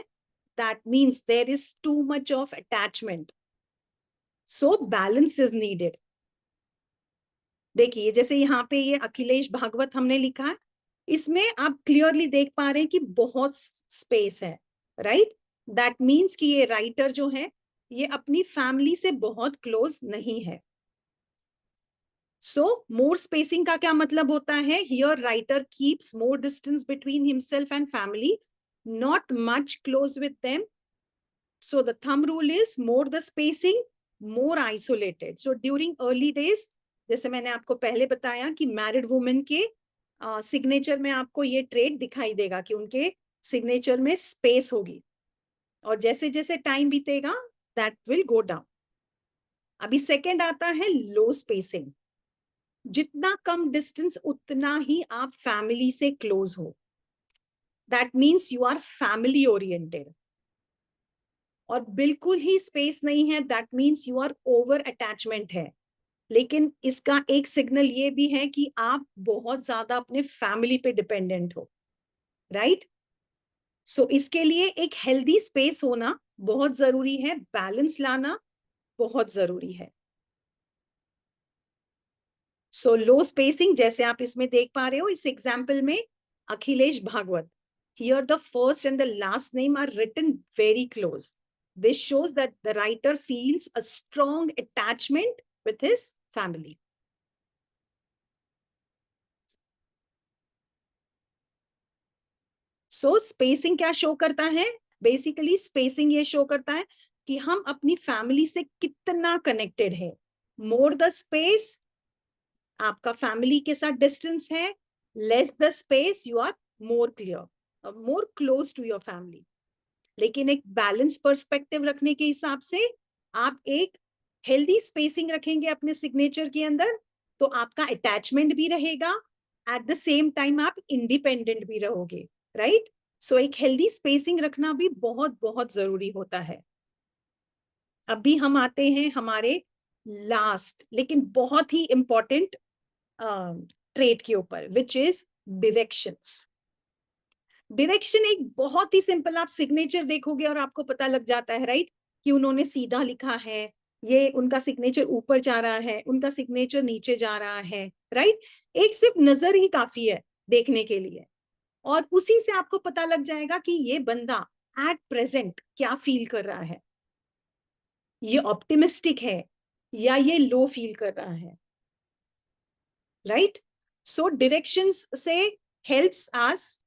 that means there is too much of attachment. So balance is needed. देखिए जैसे यहाँ पे ये अखिलेश भागवत हमने लिखा है, इसमें आप क्लियरली देख पा रहे हैं कि बहुत स्पेस है, राइट? दैट मीन्स कि ये राइटर जो है ये अपनी फैमिली से बहुत क्लोज नहीं है। सो मोर स्पेसिंग का क्या मतलब होता है? Here writer keeps more distance between himself and family, not much close with them. So the thumb rule is more the spacing, more isolated. So during early days, जैसे मैंने आपको पहले बताया कि मैरिड वुमेन के सिग्नेचर में आपको ये ट्रेड दिखाई देगा कि उनके सिग्नेचर में स्पेस होगी, और जैसे जैसे टाइम बीतेगा दैट विल गो डाउन। अभी सेकेंड आता है लो स्पेसिंग। जितना कम डिस्टेंस उतना ही आप फैमिली से क्लोज हो, that means you are family oriented. और बिल्कुल ही स्पेस नहीं है, that means you are over attachment है। लेकिन इसका एक सिग्नल ये भी है कि आप बहुत ज्यादा अपने फैमिली पे डिपेंडेंट हो, राइट? सो इसके लिए एक हेल्दी स्पेस होना बहुत जरूरी है, बैलेंस लाना बहुत जरूरी है। सो लो स्पेसिंग जैसे आप इसमें देख पा रहे हो, इस एग्जाम्पल में Akhilesh Bhagwat, here the first and the last name are written very close. This shows that the writer feels a strong attachment with his family. So spacing क्या शो करता है? बेसिकली स्पेसिंग ये शो करता है कि हम अपनी फैमिली से कितना कनेक्टेड है। मोर द स्पेस, आपका फैमिली के साथ डिस्टेंस है, less the space, you are more clear, more close to your family. लेकिन एक बैलेंस पर्सपेक्टिव रखने के हिसाब से आप एक हेल्दी स्पेसिंग रखेंगे अपने सिग्नेचर के अंदर, तो आपका अटैचमेंट भी रहेगा, एट द सेम टाइम आप इंडिपेंडेंट भी रहोगे, राइट? सो एक हेल्दी स्पेसिंग रखना भी बहुत बहुत जरूरी होता है। अभी हम आते हैं हमारे लास्ट लेकिन बहुत ही इंपॉर्टेंट ट्रेट के ऊपर, विच इज डायरेक्शंस। डायरेक्शन एक बहुत ही सिंपल, आप सिग्नेचर देखोगे और आपको पता लग जाता है, राइट? कि उन्होंने सीधा लिखा है, ये उनका सिग्नेचर ऊपर जा रहा है, उनका सिग्नेचर नीचे जा रहा है, राइट? एक सिर्फ नजर ही काफी है देखने के लिए, और उसी से आपको पता लग जाएगा कि ये बंदा एट प्रेजेंट क्या फील कर रहा है, ये ऑप्टिमिस्टिक है या ये लो फील कर रहा है, राइट? सो डायरेक्शंस से helps us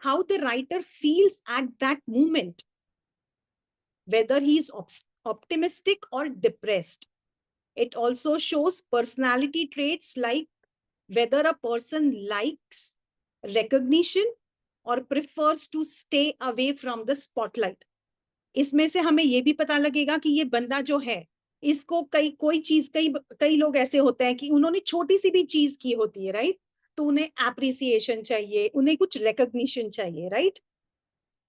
how the writer feels at that moment, whether he is optimistic or depressed. It also shows personality traits like whether a person likes recognition or prefers to stay away from the spotlight. इसमें से हमें ये भी पता लगेगा कि ये बंदा जो है, इसको कई लोग ऐसे होते हैं कि उन्होंने छोटी सी भी चीज की होती है, राइट, तो उन्हें एप्रिसिएशन चाहिए, उन्हें कुछ रिकॉग्निशन चाहिए, राइट।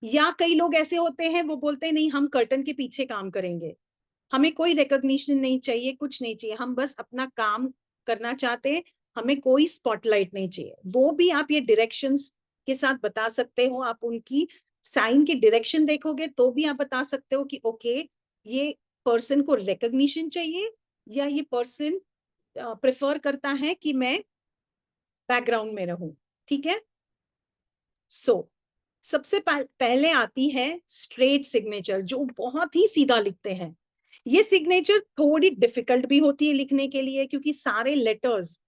या कई लोग ऐसे होते हैं, वो बोलते हैं नहीं, हम कर्टन के पीछे काम करेंगे, हमें कोई रिकॉग्निशन नहीं चाहिए, कुछ नहीं चाहिए, हम बस अपना काम करना चाहते हैं, हमें कोई स्पॉटलाइट नहीं चाहिए। वो भी आप ये डायरेक्शंस के साथ बता सकते हो। आप उनकी साइन की डायरेक्शन देखोगे तो भी आप बता सकते हो कि ओके, ये पर्सन को रिकॉग्निशन चाहिए या ये पर्सन प्रेफर करता है कि मैं बैकग्राउंड में रहूं। ठीक है। सो सबसे पहले आती है स्ट्रेट सिग्नेचर, जो बहुत ही सीधा लिखते हैं। ये सिग्नेचर थोड़ी डिफिकल्ट भी होती है लिखने के लिए, क्योंकि सारे लेटर्स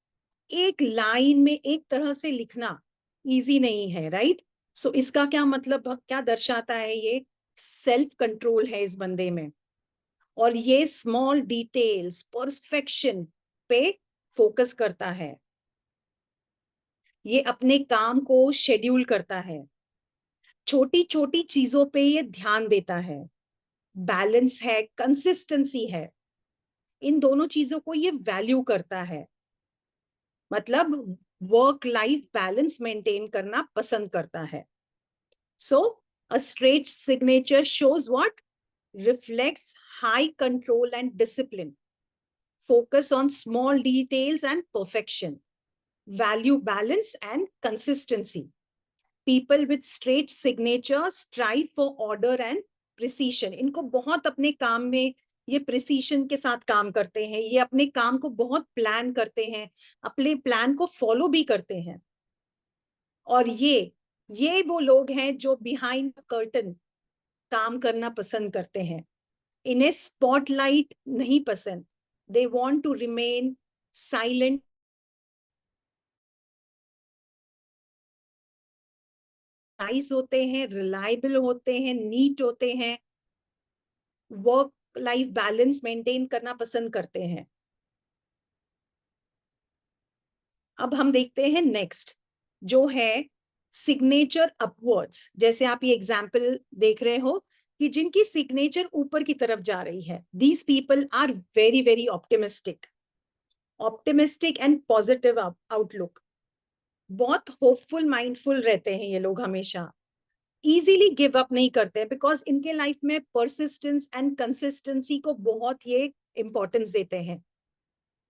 एक लाइन में एक तरह से लिखना इजी नहीं है, राइट। सो इसका क्या मतलब, क्या दर्शाता है, ये सेल्फ कंट्रोल है इस बंदे में, और ये स्मॉल डिटेल्स, परफेक्शन पे फोकस करता है, ये अपने काम को शेड्यूल करता है, छोटी छोटी चीजों पे ये ध्यान देता है, बैलेंस है, कंसिस्टेंसी है, इन दोनों चीजों को ये वैल्यू करता है। मतलब वर्क लाइफ बैलेंस मेंटेन करना पसंद करता है। So a straight signature shows what, reflects high control and discipline, focus on small details and perfection, value balance and consistency. People with straight signature strive for order and precision. इनको बहुत अपने काम में ये प्रिसीशन के साथ काम करते हैं, ये अपने काम को बहुत प्लान करते हैं, अपने प्लान को फॉलो भी करते हैं। और ये वो लोग हैं जो बिहाइंड कर्टन काम करना पसंद करते हैं। इन्हें स्पॉटलाइट नहीं पसंद, they want to remain silent, होते हैं, रिलायबल होते हैं, नीट होते हैं, वर्क लाइफ बैलेंस मेंटेन करना पसंद करते हैं। अब हम देखते हैं नेक्स्ट, जो है सिग्नेचर अपवर्ड्स। जैसे आप ये एग्जाम्पल देख रहे हो कि जिनकी सिग्नेचर ऊपर की तरफ जा रही है, these people are very very optimistic and positive outlook, बहुत होपफुल माइंडफुल रहते हैं ये लोग, हमेशा इजीली गिव अप नहीं करते हैं, बिकॉज इनके लाइफ में परसिस्टेंस एंड कंसिस्टेंसी को बहुत ये इंपॉर्टेंस देते हैं।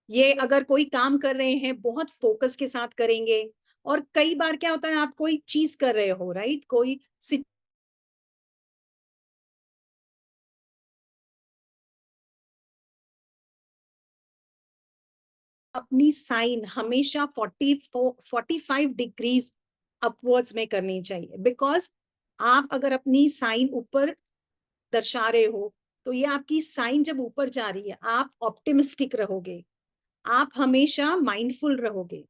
ये अगर कोई काम कर रहे हैं बहुत फोकस के साथ करेंगे। और कई बार क्या होता है, आप कोई चीज कर रहे हो, राइट, कोई अपनी साइन हमेशा 45 डिग्रीज अपवर्ड्स में करनी चाहिए, बिकॉज आप अगर अपनी साइन ऊपर दर्शा रहे हो तो ये आपकी साइन जब ऊपर जा रही है, आप ऑप्टिमिस्टिक रहोगे, आप हमेशा माइंडफुल रहोगे,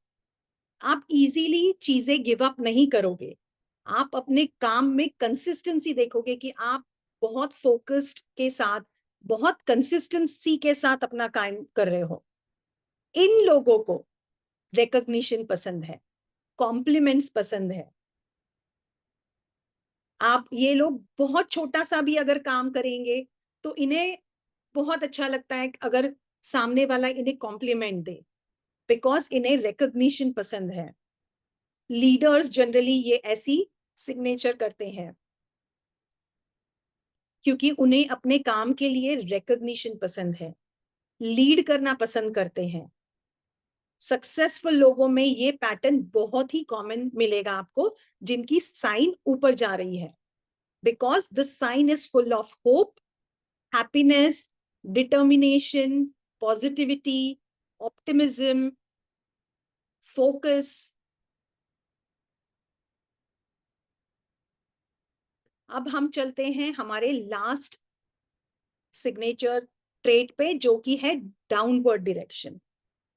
आप इजीली चीजें गिव अप नहीं करोगे, आप अपने काम में कंसिस्टेंसी देखोगे कि आप बहुत फोकस्ड के साथ, बहुत कंसिस्टेंसी के साथ अपना काम कर रहे हो। इन लोगों को रिकॉग्निशन पसंद है, कॉम्प्लीमेंट्स पसंद है। आप ये लोग बहुत छोटा सा भी अगर काम करेंगे तो इन्हें बहुत अच्छा लगता है अगर सामने वाला इन्हें कॉम्प्लीमेंट दे, बिकॉज इन्हें रिकॉग्निशन पसंद है। लीडर्स जनरली ये ऐसी सिग्नेचर करते हैं, क्योंकि उन्हें अपने काम के लिए रिकॉग्निशन पसंद है, लीड करना पसंद करते हैं। सक्सेसफुल लोगों में ये पैटर्न बहुत ही कॉमन मिलेगा आपको, जिनकी साइन ऊपर जा रही है, because the sign is full of hope, happiness, determination, positivity, optimism, focus. अब हम चलते हैं हमारे लास्ट सिग्नेचर ट्रेट पे, जो कि है डाउनवर्ड डायरेक्शन।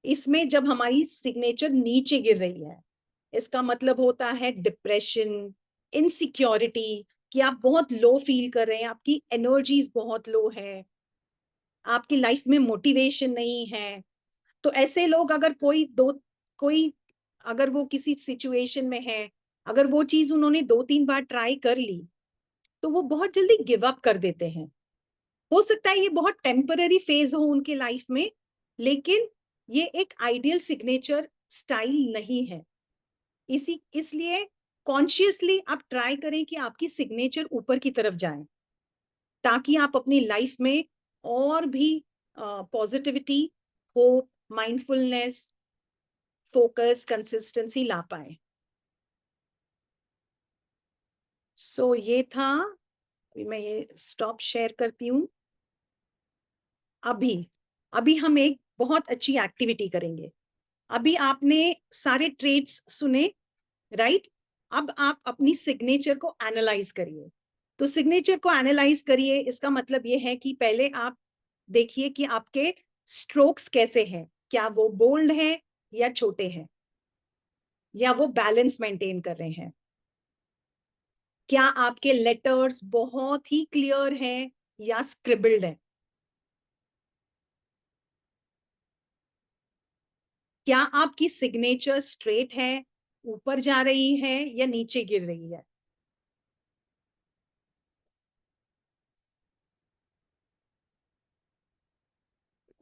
इसमें जब हमारी सिग्नेचर नीचे गिर रही है, इसका मतलब होता है डिप्रेशन, इनसिक्योरिटी, कि आप बहुत लो फील कर रहे हैं, आपकी एनर्जीज बहुत लो है, आपकी लाइफ में मोटिवेशन नहीं है, तो ऐसे लोग अगर कोई अगर वो किसी सिचुएशन में है, अगर वो चीज उन्होंने 2-3 बार ट्राई कर ली तो वो बहुत जल्दी गिव अप कर देते हैं। हो सकता है ये बहुत टेम्पररी फेज हो उनके लाइफ में, लेकिन ये एक आइडियल सिग्नेचर स्टाइल नहीं है। इसलिए कॉन्शियसली आप ट्राई करें कि आपकी सिग्नेचर ऊपर की तरफ जाए, ताकि आप अपनी लाइफ में और भी positivity, hope, mindfulness, focus, consistency ला पाए। सो ये था। मैं ये स्टॉप शेयर करती हूँ। अभी अभी हम एक बहुत अच्छी एक्टिविटी करेंगे। अभी आपने सारे ट्रेड्स सुने, राइट? अब आप अपनी सिग्नेचर को एनालाइज करिए। तो सिग्नेचर को एनालाइज करिए, इसका मतलब ये है कि पहले आप देखिए कि आपके स्ट्रोक्स कैसे हैं, क्या वो बोल्ड है या छोटे हैं, या वो बैलेंस मेंटेन कर रहे हैं, क्या आपके लेटर्स बहुत ही क्लियर हैं या स्क्रिबल्ड है, क्या आपकी सिग्नेचर स्ट्रेट है, ऊपर जा रही है या नीचे गिर रही है।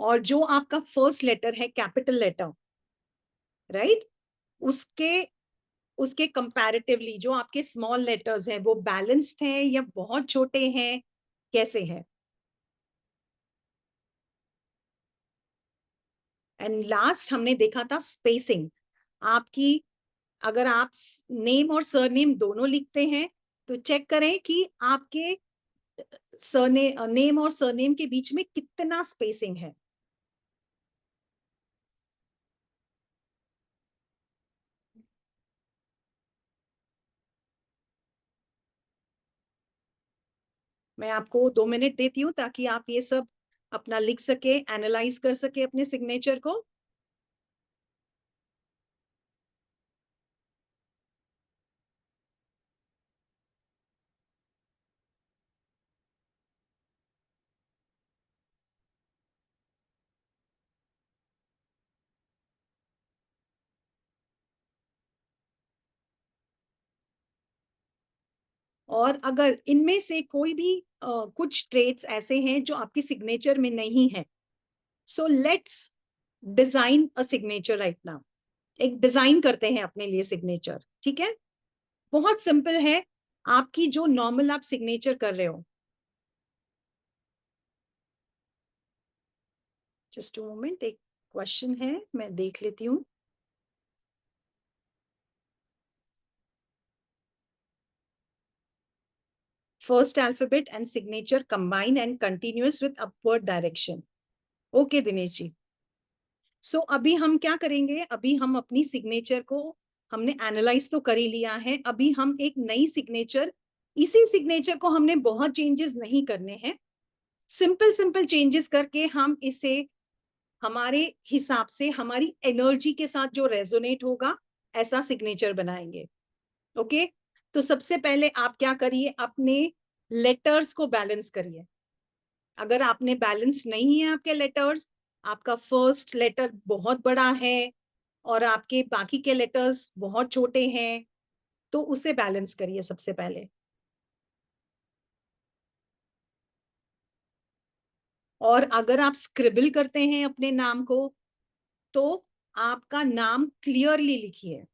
और जो आपका फर्स्ट लेटर है कैपिटल लेटर, राइट, उसके उसके कंपैरेटिवली जो आपके स्मॉल लेटर्स हैं वो बैलेंस्ड हैं या बहुत छोटे हैं, कैसे हैं। एंड लास्ट हमने देखा था स्पेसिंग। आपकी, अगर आप नेम और सरनेम दोनों लिखते हैं तो चेक करें कि आपके नेम और सरनेम के बीच में कितना स्पेसिंग है। मैं आपको 2 मिनट देती हूँ ताकि आप ये सब अपना लिख सके, एनालाइज कर सके अपने सिग्नेचर को। और अगर इनमें से कोई भी कुछ ट्रेट्स ऐसे हैं जो आपकी सिग्नेचर में नहीं है, so let's design a signature right now. एक डिजाइन करते हैं अपने लिए सिग्नेचर, ठीक है? बहुत सिंपल है। आपकी जो नॉर्मल आप सिग्नेचर कर रहे हो, जस्ट अ मोमेंट, एक क्वेश्चन है, मैं देख लेती हूँ। First alphabet and signature combine and continuous with upward direction. Okay Dinesh ji. So अभी हम क्या करेंगे, अभी हम अपनी सिग्नेचर को हमने एनालाइज तो कर ही लिया है। अभी हम एक नई सिग्नेचर, इसी सिग्नेचर को हमने बहुत चेंजेस नहीं करने हैं, सिंपल सिंपल चेंजेस करके हम इसे हमारे हिसाब से, हमारी एनर्जी के साथ जो रेजोनेट होगा, ऐसा सिग्नेचर बनाएंगे। ओके? तो सबसे पहले आप क्या करिए, अपने लेटर्स को बैलेंस करिए। अगर आपने बैलेंस नहीं है आपके लेटर्स, आपका फर्स्ट लेटर बहुत बड़ा है और आपके बाकी के लेटर्स बहुत छोटे हैं, तो उसे बैलेंस करिए सबसे पहले। और अगर आप स्क्रिबल करते हैं अपने नाम को, तो आपका नाम क्लियरली लिखिए।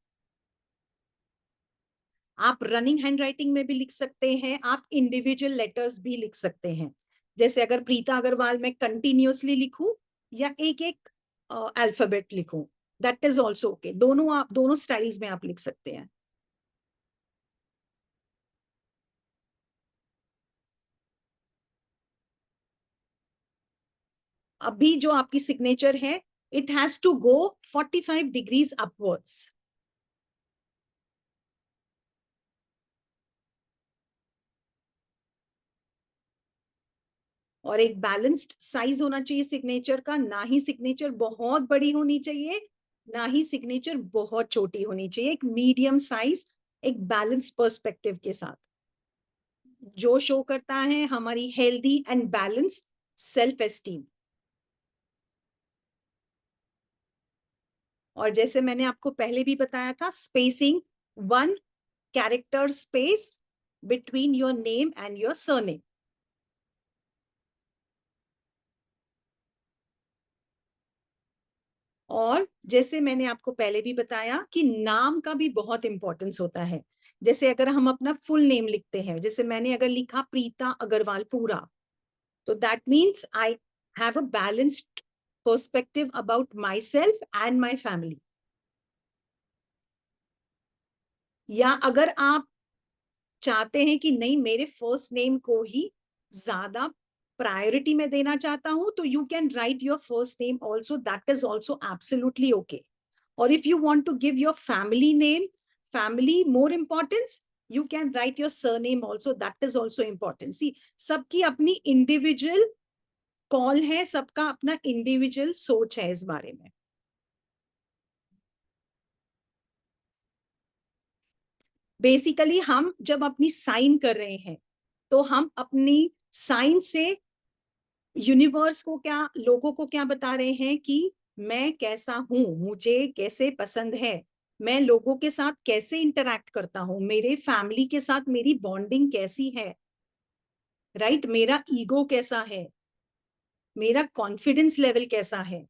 आप रनिंग हैंडराइटिंग में भी लिख सकते हैं, आप इंडिविजुअल लेटर्स भी लिख सकते हैं। जैसे अगर प्रीता अग्रवाल में कंटिन्यूअसली लिखूं या एक एक अल्फाबेट लिखूं, दैट इज ऑल्सो ओके। दोनों, आप दोनों स्टाइल्स में आप लिख सकते हैं। अभी जो आपकी सिग्नेचर है, it has to go 45 degrees upwards. और एक बैलेंस्ड साइज होना चाहिए सिग्नेचर का, ना ही सिग्नेचर बहुत बड़ी होनी चाहिए, ना ही सिग्नेचर बहुत छोटी होनी चाहिए। एक मीडियम साइज, एक बैलेंस पर्सपेक्टिव के साथ, जो शो करता है हमारी healthy and balanced self esteem. और जैसे मैंने आपको पहले भी बताया था, spacing 1 character space between your name and your surname. और जैसे मैंने आपको पहले भी बताया कि नाम का भी बहुत इंपॉर्टेंस होता है। जैसे अगर हम अपना फुल नेम लिखते हैं, जैसे मैंने अगर लिखा प्रीता अग्रवाल पूरा, तो that means I have a balanced perspective about my self and my family. या अगर आप चाहते हैं कि नहीं, मेरे फर्स्ट नेम को ही ज्यादा प्रायोरिटी में देना चाहता हूं, तो you can write your first name also, that is also absolutely okay. और if you want to give your family name, family more importance, you can write your surname also, that is also important. See, सबकी अपनी इंडिविजुअल कॉल है, सबका अपना इंडिविजुअल सोच है इस बारे में। बेसिकली हम जब अपनी साइन कर रहे हैं, तो हम अपनी साइन से यूनिवर्स को क्या, लोगों को क्या बता रहे हैं कि मैं कैसा हूं, मुझे कैसे पसंद है, मैं लोगों के साथ कैसे इंटरैक्ट करता हूं, मेरे फैमिली के साथ मेरी बॉन्डिंग कैसी है, राइट, मेरा ईगो कैसा है, मेरा कॉन्फिडेंस लेवल कैसा है।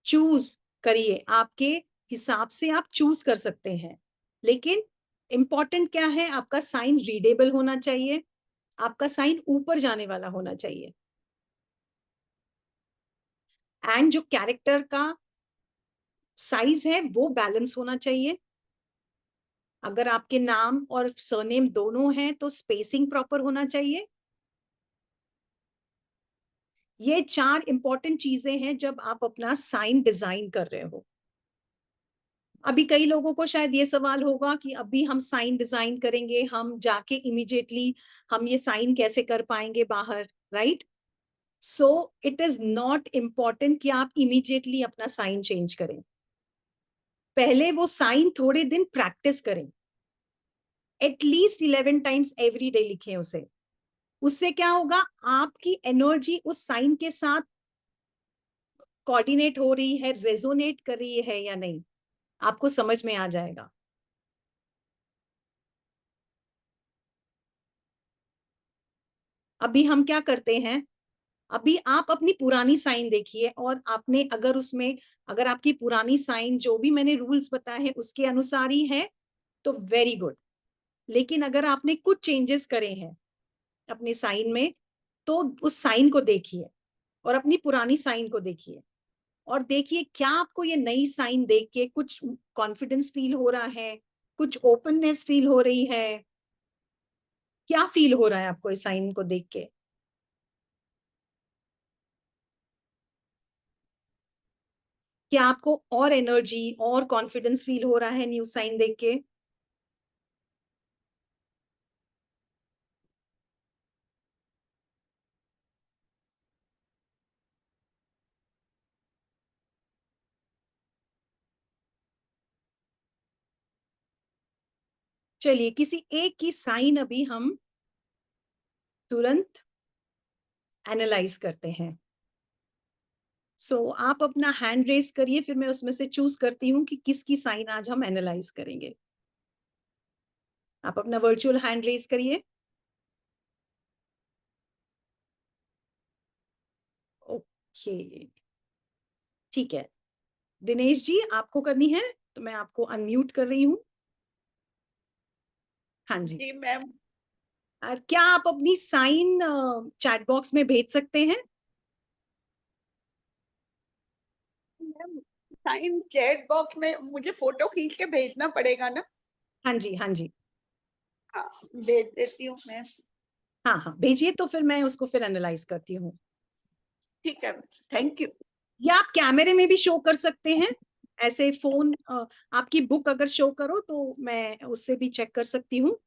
चूज करिए, आपके हिसाब से आप चूज कर सकते हैं, लेकिन इंपॉर्टेंट क्या है, आपका साइन रीडेबल होना चाहिए, आपका साइन ऊपर जाने वाला होना चाहिए, एंड जो कैरेक्टर का साइज है वो बैलेंस होना चाहिए। अगर आपके नाम और सरनेम दोनों हैं तो स्पेसिंग प्रॉपर होना चाहिए। ये 4 इंपॉर्टेंट चीजें हैं जब आप अपना साइन डिजाइन कर रहे हो। अभी कई लोगों को शायद ये सवाल होगा कि अभी हम साइन डिजाइन करेंगे, हम जाके इमीडिएटली हम ये साइन कैसे कर पाएंगे बाहर, right? So it is not important कि आप इमीडिएटली अपना साइन चेंज करें। पहले वो साइन थोड़े दिन प्रैक्टिस करें, एटलीस्ट 11 टाइम्स एवरी डे लिखें उसे। उससे क्या होगा, आपकी एनर्जी उस साइन के साथ कोऑर्डिनेट हो रही है, रेजोनेट कर रही है या नहीं, आपको समझ में आ जाएगा। अभी हम क्या करते हैं, अभी आप अपनी पुरानी साइन देखिए, और आपने अगर उसमें, अगर आपकी पुरानी साइन जो भी मैंने रूल्स बताए हैं उसके अनुसार ही है तो वेरी गुड। लेकिन अगर आपने कुछ चेंजेस करे हैं अपने साइन में, तो उस साइन को देखिए और अपनी पुरानी साइन को देखिए, और देखिए क्या आपको ये नई साइन देख के कुछ कॉन्फिडेंस फील हो रहा है, कुछ ओपननेस फील हो रही है, क्या फील हो रहा है आपको इस साइन को देख के। क्या आपको और एनर्जी और कॉन्फिडेंस फील हो रहा है न्यू साइन देख के? चलिए किसी एक की साइन अभी हम तुरंत एनालाइज करते हैं। आप अपना हैंड रेस करिए, फिर मैं उसमें से चूज करती हूँ कि किसकी साइन आज हम एनालाइज करेंगे। आप अपना वर्चुअल हैंड रेस करिए। ओके, ठीक है। दिनेश जी आपको करनी है, तो मैं आपको अनम्यूट कर रही हूँ। हाँ जी। जी मैम। और क्या आप अपनी साइन चैट बॉक्स में भेज सकते हैं? मैम साइन चैट बॉक्स में मुझे फोटो खींच के भेजना पड़ेगा ना? हाँ जी, हाँ जी। हाँ भेज देती हूँ मैम। हाँ हाँ भेजिए, तो फिर मैं उसको फिर एनालाइज करती हूँ। ठीक है, थैंक यू। या आप कैमरे में भी शो कर सकते हैं, ऐसे फोन आपकी बुक अगर शो करो तो मैं उससे भी चेक कर सकती हूँ,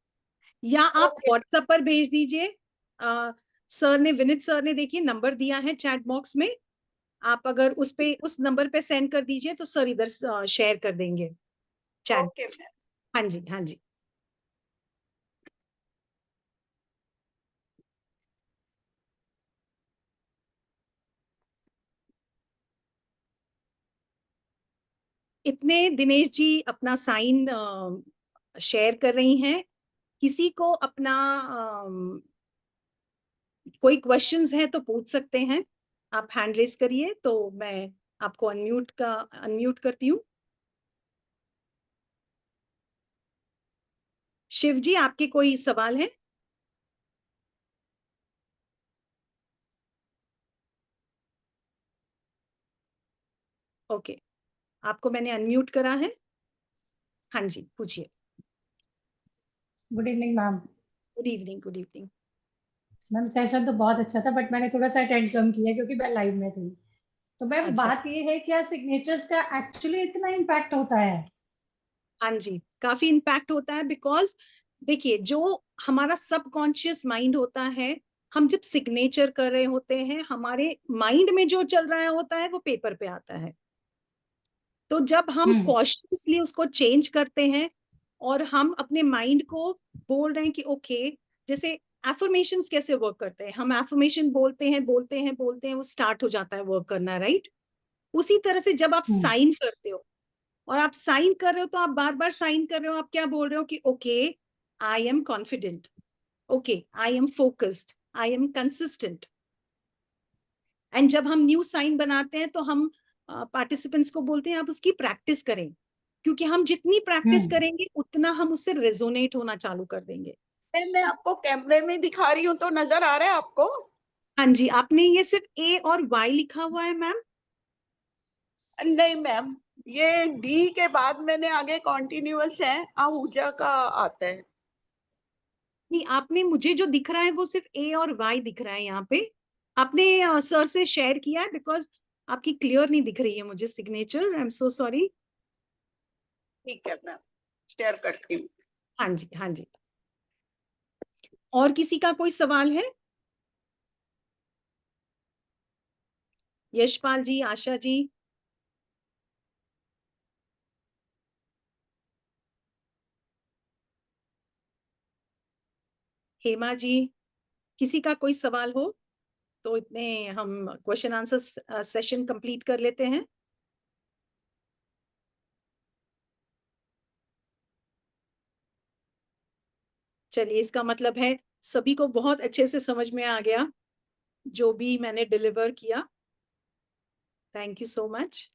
या आप ओके। व्हाट्सएप पर भेज दीजिए। सर ने, विनीत सर ने देखिए नंबर दिया है चैट बॉक्स में, आप अगर उस पे, उस नंबर पे सेंड कर दीजिए तो सर इधर शेयर कर देंगे चैट। Okay ma'am. हाँ जी, हाँ जी। इतने दिनेश जी अपना साइन शेयर कर रही हैं। किसी को अपना कोई क्वेश्चंस है तो पूछ सकते हैं। आप हैंड रेस करिए तो मैं आपको अनम्यूट करती हूँ। शिव जी, आपके कोई सवाल है? ओके, आपको मैंने अनम्यूट करा है। हाँ जी, पूछिए। Good evening ma'am. Good evening, good evening. Ma'am session तो बहुत अच्छा था, बट मैंने थोड़ा सा अटेंड कम किया क्योंकि मैं लाइव में थी। तो मैम अच्छा, बात ये है, क्या सिग्नेचर्स का एक्चुअली इतना इम्पैक्ट होता है? हाँ जी, काफी इम्पैक्ट होता है। बिकॉज देखिए, जो हमारा सबकॉन्शियस माइंड होता है, हम जब सिग्नेचर कर रहे होते हैं, हमारे माइंड में जो चल रहा होता है वो पेपर पे आता है। तो जब हम कॉन्शियसली उसको चेंज करते हैं और हम अपने माइंड को बोल रहे हैं कि ओके, जैसे एफर्मेशंस कैसे वर्क करते हैं, हम एफर्मेशन बोलते हैं बोलते हैं बोलते हैं, वो स्टार्ट हो जाता है वर्क करना, राइट? उसी तरह से जब आप साइन करते हो, और आप साइन कर रहे हो तो आप बार बार साइन कर रहे हो, आप क्या बोल रहे हो कि okay, I am confident, okay, I am focused, I am consistent. And जब हम न्यू साइन बनाते हैं तो हम पार्टिसिपेंट्स को बोलते हैं आप उसकी प्रैक्टिस करें, क्योंकि हम जितनी प्रैक्टिस करेंगे उतना हम उससे रेजोनेट होना चालू कर देंगे। मैं आपको कैमरे में दिखा रही हूँ तो नजर आ रहा है आपको? हाँ जी, आपने ये सिर्फ ए और वाई लिखा हुआ है मैम? नहीं मैम, ये डी के बाद मैंने आगे कॉन्टिन्यूअस है, आहूजा का आता है। नहीं, आपने, मुझे जो दिख रहा है वो सिर्फ ए और वाई दिख रहा है यहाँ पे। आपने सर से शेयर किया है? बिकॉज आपकी क्लियर नहीं दिख रही है मुझे signature. I am so sorry. ठीक है मैम, शेयर करती हूँ। हाँ जी, हाँ जी। और किसी का कोई सवाल है? यशपाल जी, आशा जी? हेमा जी? किसी का कोई सवाल हो तो इतने हम क्वेश्चन आंसर सेशन कंप्लीट कर लेते हैं। चलिए, इसका मतलब है सभी को बहुत अच्छे से समझ में आ गया जो भी मैंने डिलीवर किया। Thank you so much.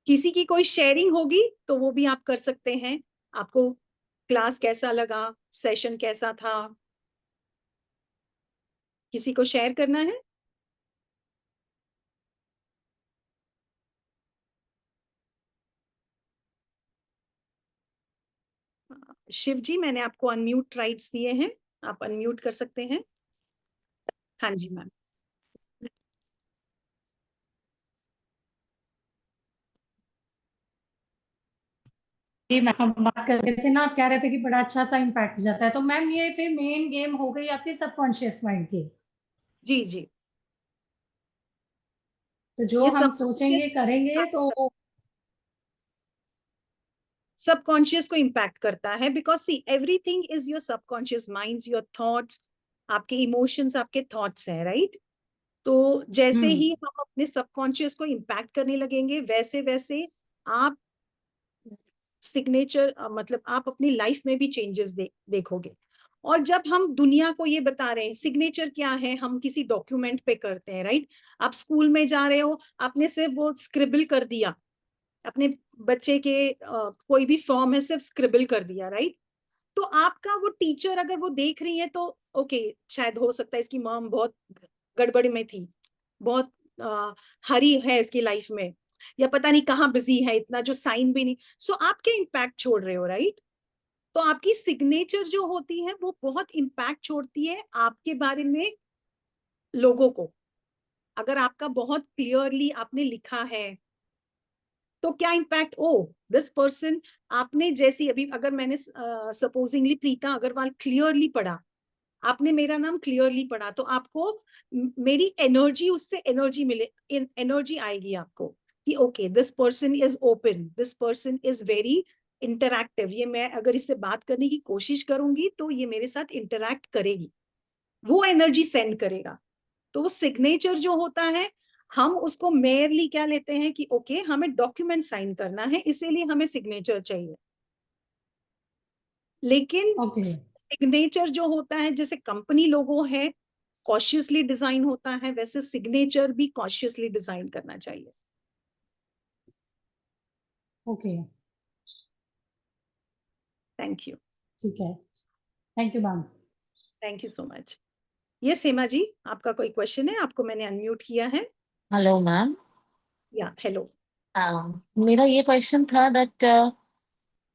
किसी की कोई शेयरिंग होगी तो वो भी आप कर सकते हैं। आपको क्लास कैसा लगा, सेशन कैसा था? किसी को शेयर करना है? शिव जी, मैंने आपको अनम्यूट राइट्स दिए हैं, आप अनम्यूट कर सकते हैं। हाँ जी मैम। जी मैम, हम बात कर रहे थे ना, आप कह रहे थे कि बड़ा अच्छा सा इम्पैक्ट जाता है। तो मैम ये फिर मेन गेम हो गई आपकी सबकॉन्शियस माइंड की। जी जी, तो जो ये हम सोचेंगे करेंगे तो सबकॉन्शियस को इम्पैक्ट करता है। Because see, everything is your subconscious mind, your thoughts, आपके इमोशंस आपके थॉट्स हैं, राइट? तो जैसे ही हम अपने सबकॉन्शियस को इम्पैक्ट करने लगेंगे, वैसे वैसे आप सिग्नेचर, मतलब आप अपनी लाइफ में भी चेंजेस देखोगे। और जब हम दुनिया को ये बता रहे हैं, सिग्नेचर क्या है, हम किसी डॉक्यूमेंट पे करते हैं, राइट? आप स्कूल में जा रहे हो, आपने सिर्फ वो स्क्रिबल कर दिया, अपने बच्चे के कोई भी फॉर्म है, सिर्फ स्क्रिबल कर दिया, राइट? तो आपका वो टीचर अगर वो देख रही है तो ओके, शायद हो सकता है इसकी मॉम बहुत गड़बड़ में थी, बहुत हरी है इसकी लाइफ में, या पता नहीं कहाँ बिजी है, इतना जो साइन भी नहीं। सो आप क्या इम्पैक्ट छोड़ रहे हो, राइट? तो आपकी सिग्नेचर जो होती है वो बहुत इम्पैक्ट छोड़ती है आपके बारे में लोगों को। अगर आपका बहुत क्लियरली आपने लिखा है तो क्या इम्पैक्ट, ओ दिस पर्सन, आपने जैसी अभी अगर मैंने सपोजिंगली प्रीता अग्रवाल क्लियरली पढ़ा, आपने मेरा नाम क्लियरली पढ़ा, तो आपको मेरी एनर्जी, उससे एनर्जी मिले, एनर्जी आएगी आपको कि okay, this person is open, this person is very interactive, ये मैं अगर इससे बात करने की कोशिश करूंगी तो ये मेरे साथ इंटरैक्ट करेगी, वो एनर्जी सेंड करेगा। तो वो सिग्नेचर जो होता है, हम उसको मेयरली क्या लेते हैं कि ओके हमें डॉक्यूमेंट साइन करना है, इसीलिए हमें सिग्नेचर चाहिए। लेकिन ओके सिग्नेचर जो होता है, जैसे कंपनी लोगो है कॉशियसली डिजाइन होता है, वैसे सिग्नेचर भी कॉशियसली डिजाइन करना चाहिए। Okay thank you. ठीक है, thank you ma'am. Thank you so much. ये सीमा जी, आपका कोई क्वेश्चन है? आपको मैंने अनम्यूट किया है। Hello ma'am. या हेलो। मेरा ये क्वेश्चन था दैट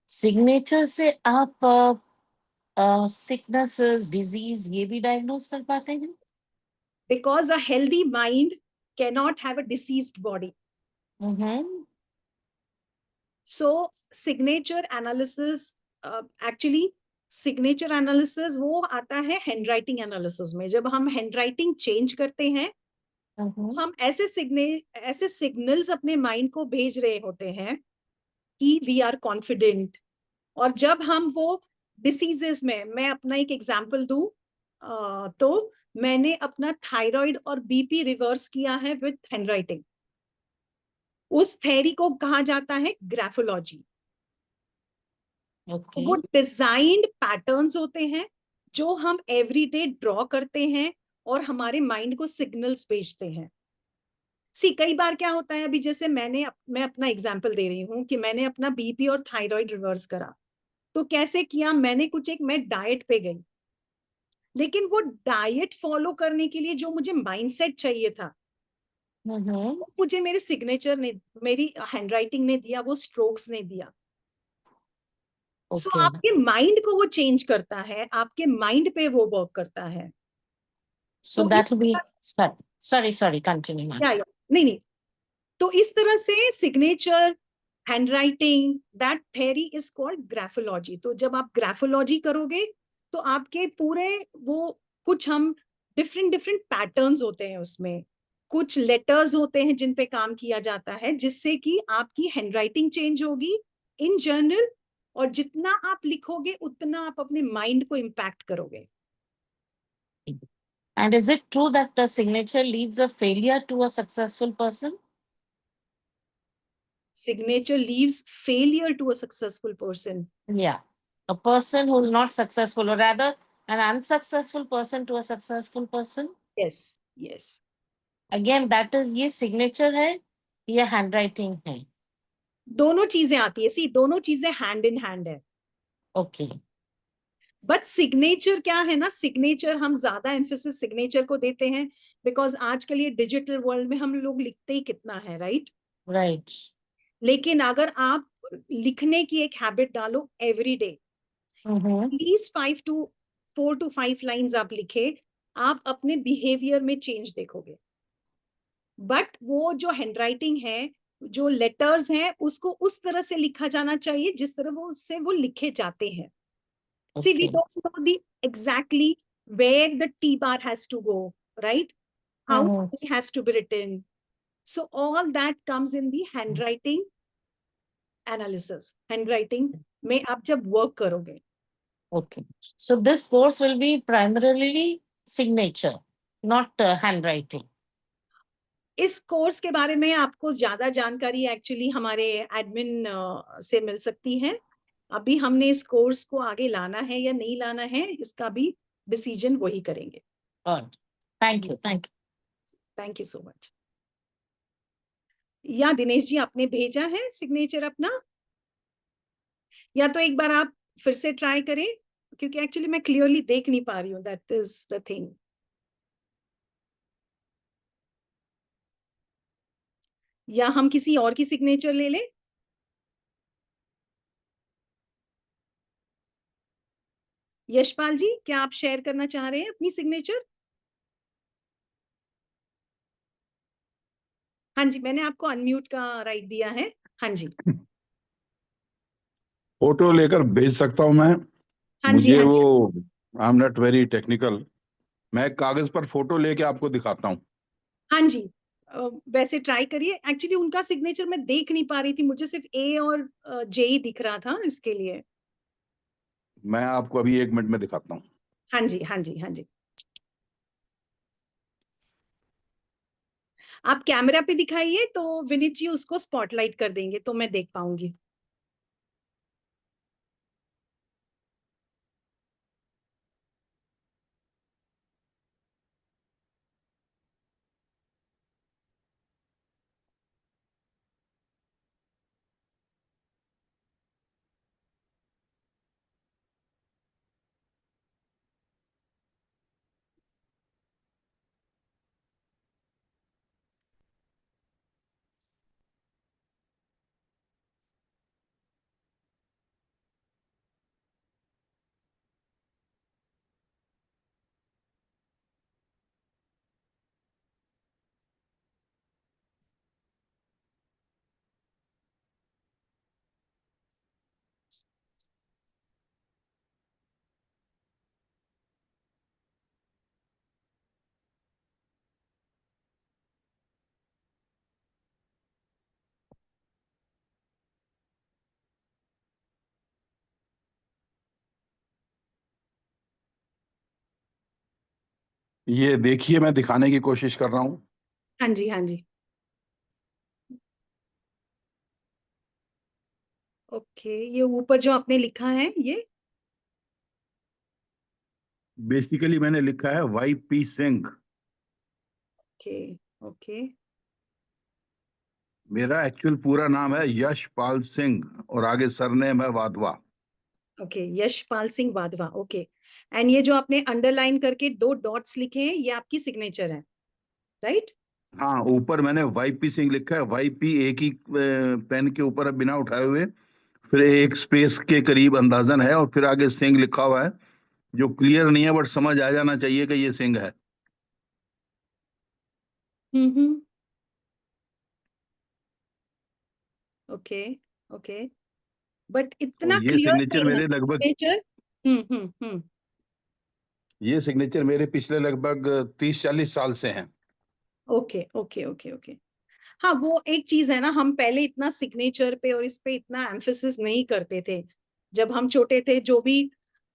सिग्नेचर से आप सिकनेसेस डिजीज ये भी डायग्नोज कर पाते हैं? Because a healthy mind cannot have a deceased body. So signature analysis, actually signature analysis वो आता है हैंडराइटिंग एनालिसिस में। जब हम हैंडराइटिंग चेंज करते हैं, हम ऐसे सिग्नल्स अपने माइंड को भेज रहे होते हैं कि वी आर कॉन्फिडेंट। और जब हम वो डिसीजेस में, मैं अपना एक एग्जांपल दूं, तो मैंने अपना थायराइड और बीपी रिवर्स किया है विद हैंडराइटिंग। उस थ्योरी को कहा जाता है ग्राफोलॉजी। ओके वो डिजाइंड पैटर्न्स होते हैं जो हम एवरीडे ड्रॉ करते हैं और हमारे माइंड को सिग्नल्स भेजते हैं। कई बार क्या होता है, अभी जैसे मैं अपना एग्जांपल दे रही हूँ कि मैंने अपना बीपी और थायराइड रिवर्स करा। तो कैसे किया? मैं डाइट पे गई, लेकिन वो डाइट फॉलो करने के लिए जो मुझे माइंडसेट चाहिए था, वो मुझे मेरे सिग्नेचर ने, मेरी हैंडराइटिंग ने दिया, वो स्ट्रोक्स ने दिया। सो ओके आपके माइंड को वो चेंज करता है, आपके माइंड पे वो वर्क करता है। सो तो that will be sorry continue ma'am. नहीं, तो इस तरह से signature, handwriting, that theory is called graphology. तो जब आप ग्राफोलॉजी करोगे तो आपके पूरे वो कुछ हम डिफरेंट डिफरेंट पैटर्न्स होते हैं, उसमें कुछ लेटर्स होते हैं जिन पे काम किया जाता है, जिससे कि आपकी हैंडराइटिंग चेंज होगी इन जनरल। और जितना आप लिखोगे उतना आप अपने माइंड को इम्पैक्ट करोगे। And is it true that the signature leads a failure to a successful person? Signature leaves failure to a successful person. Yeah, a person who's not successful, or rather an unsuccessful person to a successful person. Yes, yes. Again, that is ये signature है, ये handwriting है. दोनों चीजें आती है। दोनों चीजें हैंड इन हैंड है। Okay. बट सिग्नेचर क्या है ना, सिग्नेचर हम ज्यादा एम्फेसिस सिग्नेचर को देते हैं बिकॉज आजकल ये डिजिटल वर्ल्ड में हम लोग लिखते ही कितना है, राइट? Right. लेकिन अगर आप लिखने की एक हैबिट डालो every day, at least 4 to 5 lines आप लिखे, आप अपने बिहेवियर में चेंज देखोगे। बट वो जो हैंडराइटिंग है, जो लेटर्स हैं, उसको उस तरह से लिखा जाना चाहिए जिस तरह वो उससे वो लिखे जाते हैं। See, we Okay. don't know exactly where the T bar has to go, right? How it has to be written. So all that comes in the handwriting analysis. Handwriting में आप जब work करोगे। Okay. So this course will be primarily signature, not handwriting. इस कोर्स के बारे में आपको ज्यादा जानकारी एक्चुअली हमारे एडमिन से मिल सकती है। अभी हमने इस कोर्स को आगे लाना है या नहीं लाना है, इसका भी डिसीजन वही करेंगे। Good. Thank you. Thank you. Thank you so much. या दिनेश जी, आपने भेजा है सिग्नेचर अपना? या तो एक बार आप फिर से ट्राई करें, क्योंकि एक्चुअली मैं क्लियरली देख नहीं पा रही हूँ, दैट इज द थिंग। या हम किसी और की सिग्नेचर ले लें? यशपाल जी, क्या आप शेयर करना चाह रहे हैं अपनी सिग्नेचर? हाँ जी, मैंने आपको अनम्यूट का राइट दिया है। हाँ जी, फोटो लेकर भेज सकता हूं मैं? हाँ जी, मुझे हाँ जी, वो आई एम नॉट वेरी टेक्निकल। मैं कागज पर फोटो लेके आपको दिखाता हूँ। हाँ जी। वैसे ट्राई करिए। एक्चुअली उनका सिग्नेचर मैं देख नहीं पा रही थी, मुझे सिर्फ ए और जे ही दिख रहा था, इसके लिए। मैं आपको अभी 1 मिनट में दिखाता हूँ। हाँ जी, हाँ जी, हाँ जी। आप कैमरा पे दिखाइए तो विनीत जी उसको स्पॉटलाइट कर देंगे तो मैं देख पाऊंगी। ये देखिए, मैं दिखाने की कोशिश कर रहा हूँ। हाँ जी, हाँ जी। ओके, ये ऊपर जो आपने लिखा है ये? बेसिकली मैंने लिखा है YP सिंह। ओके, ओके, मेरा एक्चुअल पूरा नाम है यशपाल सिंह और आगे सरनेम है Wadhwa. Okay, Yashpal Singh Wadhwa. Okay, and ये जो आपने अंडरलाइन करके 2 डॉट्स लिखे हैं ये आपकी सिग्नेचर है, राइट? हाँ, ऊपर मैंने YP सिंह लिखा है। YP एक ही पेन के ऊपर है, बिना उठाए हुए। फिर एक स्पेस के करीब अंदाजन है और फिर आगे सिंह लिखा हुआ है, जो क्लियर नहीं है बट समझ आ जाना चाहिए कि ये सिंह है। हम्म। ओके, ओके, बट और इतना क्लियर नहीं है लगभग सिग्नेचर। हम्म। ये सिग्नेचर मेरे पिछले लगभग 30-40 साल से हैं। Okay, okay, okay, okay. हाँ, वो एक चीज है ना, हम पहले इतना सिग्नेचर पे और इस पे इतना एम्फेसिस नहीं करते थे। जब हम छोटे थे, जो भी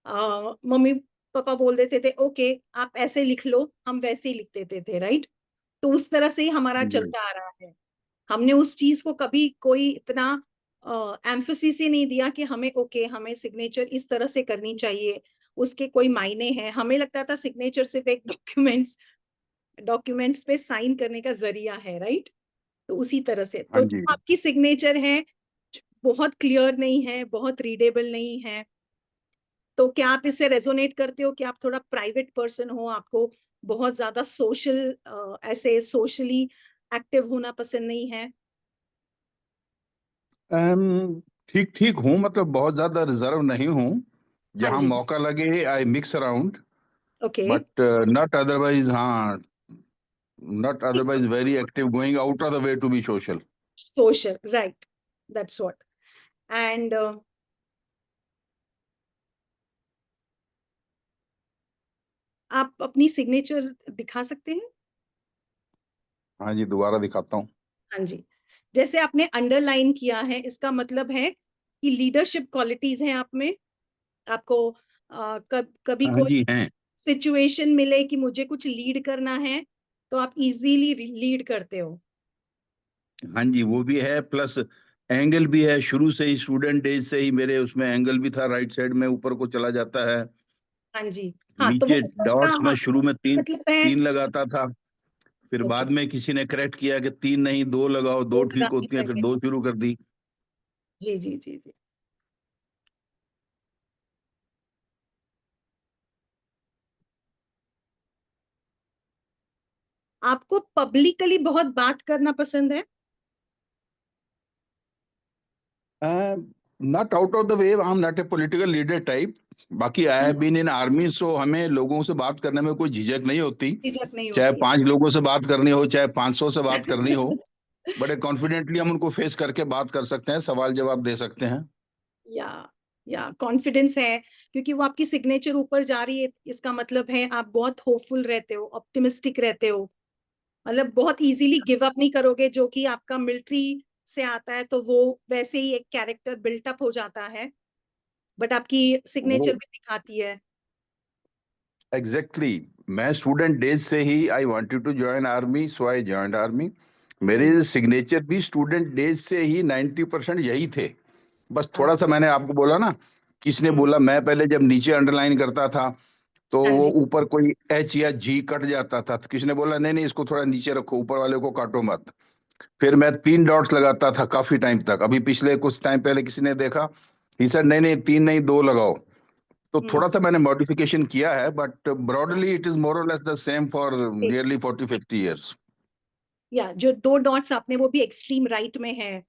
मम्मी पापा बोल देते थे, ओके आप ऐसे लिख लो, हम वैसे ही लिख देते थे, राइट? तो उस तरह से ही हमारा जी। चलता आ रहा है। हमने उस चीज को कभी कोई इतना एम्फेसिस ही नहीं दिया कि हमें ओके हमें सिग्नेचर इस तरह से करनी चाहिए, उसके कोई मायने हैं। हमें लगता था सिग्नेचर सिर्फ एक डॉक्यूमेंट्स पे साइन करने का जरिया है, राइट? तो उसी तरह से हाँ तो जी। जो आपकी सिग्नेचर है बहुत क्लियर नहीं है, बहुत रीडेबल नहीं है। तो क्या आप इससे रेजोनेट करते हो कि आप थोड़ा प्राइवेट पर्सन हो, आपको बहुत ज्यादा सोशल ऐसे सोशली एक्टिव होना पसंद नहीं है? ठीक ठीक हूँ, मतलब बहुत ज्यादा रिजर्व नहीं हूँ। हाँ जहाँ जी। मौका लगे I mix around, okay. But not otherwise. हाँ, not otherwise very active, going out of the way to be social. Social, right, that's what. And आप अपनी सिग्नेचर दिखा सकते हैं? हाँ जी, दोबारा दिखाता हूँ। हाँ जी। जैसे आपने अंडरलाइन किया है, इसका मतलब है कि लीडरशिप क्वालिटीज हैं आप में। आपको कभी हाँ कोई जी, हैं। सिचुएशन मिले कि मुझे कुछ लीड करना है तो आप इजीली लीड करते हो। हाँ जी, वो भी है, प्लस एंगल भी है। शुरू से ही, स्टूडेंट डेज से ही मेरे उसमें एंगल भी था, राइट साइड में ऊपर को चला जाता है। हाँ जी। हाँ, तो वो नीचे उसका डॉट्स में हाँ शुरू में तीन मतलब है। तीन लगाता था। फिर ओके, बाद में किसी ने करेक्ट किया कि तीन नहीं, दो लगाओ, दो दो ठीक लगानी होती हैं, फिर चाहिए। दो शुरू कर दी। जी जी जी जी। आपको पब्लिकली बहुत बात करना पसंद है? Not out of the way, I am not a political leader type. बाकी I have been in army, so हमें लोगों से बात करने में कोई झिझक नहीं होती। झिझक नहीं चाहे होती 5 लोगों से बात करनी हो, चाहे 500 से बात करनी हो, है। बड़े कॉन्फिडेंटली हम उनको फेस करके बात कर सकते हैं, सवाल जवाब दे सकते हैं। या कॉन्फिडेंस है, क्योंकि वो आपकी सिग्नेचर ऊपर जा रही है, इसका मतलब है आप बहुत होपफुल रहते हो, ऑप्टिमिस्टिक रहते हो। मतलब बहुत इजीली गिव अप नहीं करोगे, जो कि आपका मिलिट्री से आता है, तो वो वैसे ही एक कैरेक्टर बिल्टअप हो जाता है। बट आपकी वो सिग्नेचर भी दिखाती है। एग्जैक्टली मैं स्टूडेंट डेज से ही I wanted to join army, so I joined army. मेरे सिग्नेचर भी स्टूडेंट डेज से ही 90% यही थे। बस थोड़ा सा मैंने आपको बोला ना, किसने बोला, मैं पहले जब नीचे अंडरलाइन करता था तो हाँ वो जी, ऊपर कोई एच या जी कट जाता था, तो किसी ने बोला नहीं नहीं इसको थोड़ा नीचे रखो, ऊपर वाले को काटो मत। फिर मैं 3 डॉट्स लगाता था काफी टाइम तक। अभी पिछले कुछ टाइम पहले किसी ने देखा, ही सर नहीं नहीं 3 नहीं 2 लगाओ। तो थोड़ा सा मैंने मॉडिफिकेशन किया है, but broadly it is more और less the same for nearly 40-50 years। या जो 2 डॉट्स आपने वो भी एक्सट्रीम राइट में है,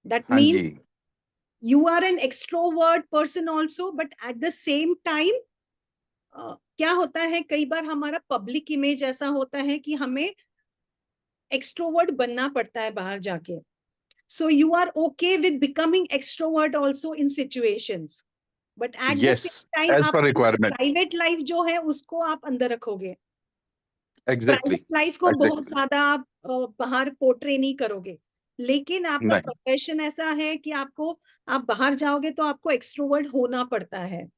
दैट हाँ जी, means you are an extrovert person also, but at the same time क्या होता है, कई बार हमारा पब्लिक इमेज ऐसा होता है कि हमें एक्सट्रोवर्ट बनना पड़ता है बाहर जाके. So you are okay with becoming extrovert also in situations, but at the yes, same time as आप पर रिक्वायरमेंट। प्राइवेट लाइफ जो है उसको आप अंदर रखोगे. एग्जैक्टली, प्राइवेट लाइफ को बहुत एग्जैक्टली। ज्यादा आप बाहर पोर्ट्रे नहीं करोगे, लेकिन आपका नहीं, प्रोफेशन ऐसा है कि आपको, आप बाहर जाओगे तो आपको एक्सट्रोवर्ट होना पड़ता है.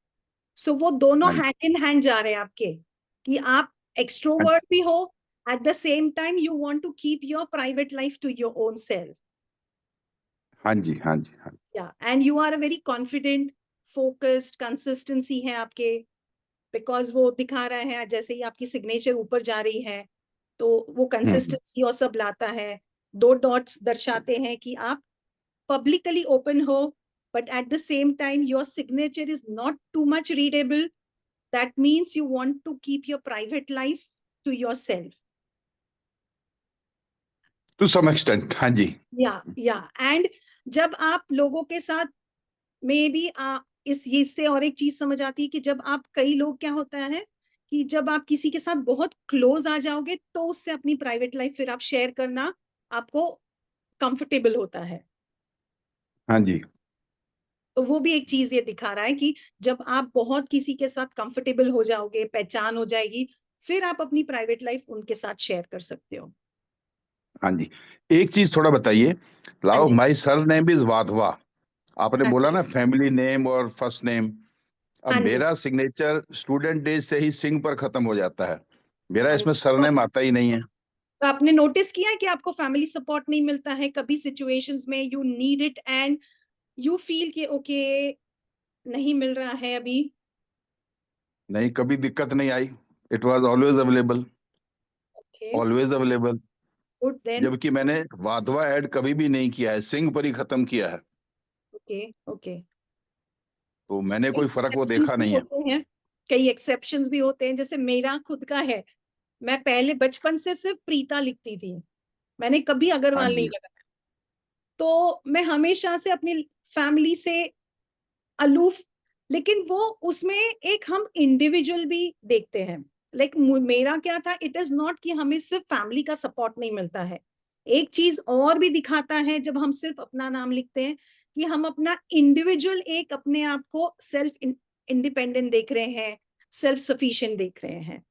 सो वो दोनों हाँ जी, हैंड इन हैंड जा रहे हैं आपके, कि आप हाँ जी, एक्सट्रोवर्ट भी हो, at the same time you want to keep your private life to your own self. हाँ जी, हाँ जी, हाँ जी। Yeah and you are a very confident, focused, consistency है आपके, बिकॉज वो दिखा रहा है जैसे ही आपकी सिग्नेचर ऊपर जा रही है तो वो हम्म, कंसिस्टेंसी और सब लाता है. 2 डॉट्स दर्शाते हैं कि आप publicly open ho, but at the same time your signature is not too much readable. That means you want to keep your private life to yourself. To some extent, हाँ जी। Yeah. And जब आप लोगों के साथ में भी इससे और एक चीज समझ आती है कि जब आप, कई लोग क्या होता है कि जब आप किसी के साथ बहुत क्लोज आ जाओगे तो उससे अपनी प्राइवेट लाइफ फिर आप शेयर करना आपको कंफर्टेबल होता है. हाँ जी, तो वो भी एक चीज ये दिखा रहा है कि जब आप बहुत किसी के साथ कंफर्टेबल हो जाओगे, पहचान हो जाएगी, फिर आप अपनी प्राइवेट लाइफ उनके साथ शेयर कर सकते हो. हाँ जी। एक चीज थोड़ा बताइए, हाँ लाओ जी, my surname is Wadhwa. आपने हाँ बोला जी, ना फैमिली नेम और फर्स्ट नेम। अब हाँ जी, मेरा सिग्नेचर स्टूडेंट डेज से ही सिंह पर खत्म हो जाता है, मेरा हाँ जी. इसमें सरनेम आता ही नहीं है। तो आपने नोटिस किया है कि आपको फैमिली सपोर्ट नहीं मिलता है कभी सिचुएशंस में, you need it and you feel कि ओके नहीं मिल रहा है अभी. नहीं, कभी दिक्कत नहीं आई। It was always available, okay, always available. Good then. जबकि मैंने वाधवा ऐड कभी भी नहीं किया है, सिंह पर ही खत्म किया है। Okay, okay. तो मैंने कई कोई फर्क वो एक्सेप्शंस देखा भी नहीं है। होते हैं, कई एक्सेप्शंस भी होते हैं, जैसे मेरा खुद का है. मैं पहले बचपन से सिर्फ प्रीता लिखती थी, मैंने कभी हाँ अग्रवाल नहीं जी, लगाया. तो मैं हमेशा से अपनी फैमिली से अलूफ, लेकिन वो उसमें एक हम इंडिविजुअल भी देखते हैं. लाइक मेरा क्या था, इट इज नॉट कि हमें सिर्फ फैमिली का सपोर्ट नहीं मिलता है, एक चीज और भी दिखाता है जब हम सिर्फ अपना नाम लिखते हैं, कि हम अपना इंडिविजुअल एक अपने आप को सेल्फ इंडिपेंडेंट देख रहे हैं, सेल्फ सफिशिएंट देख रहे हैं.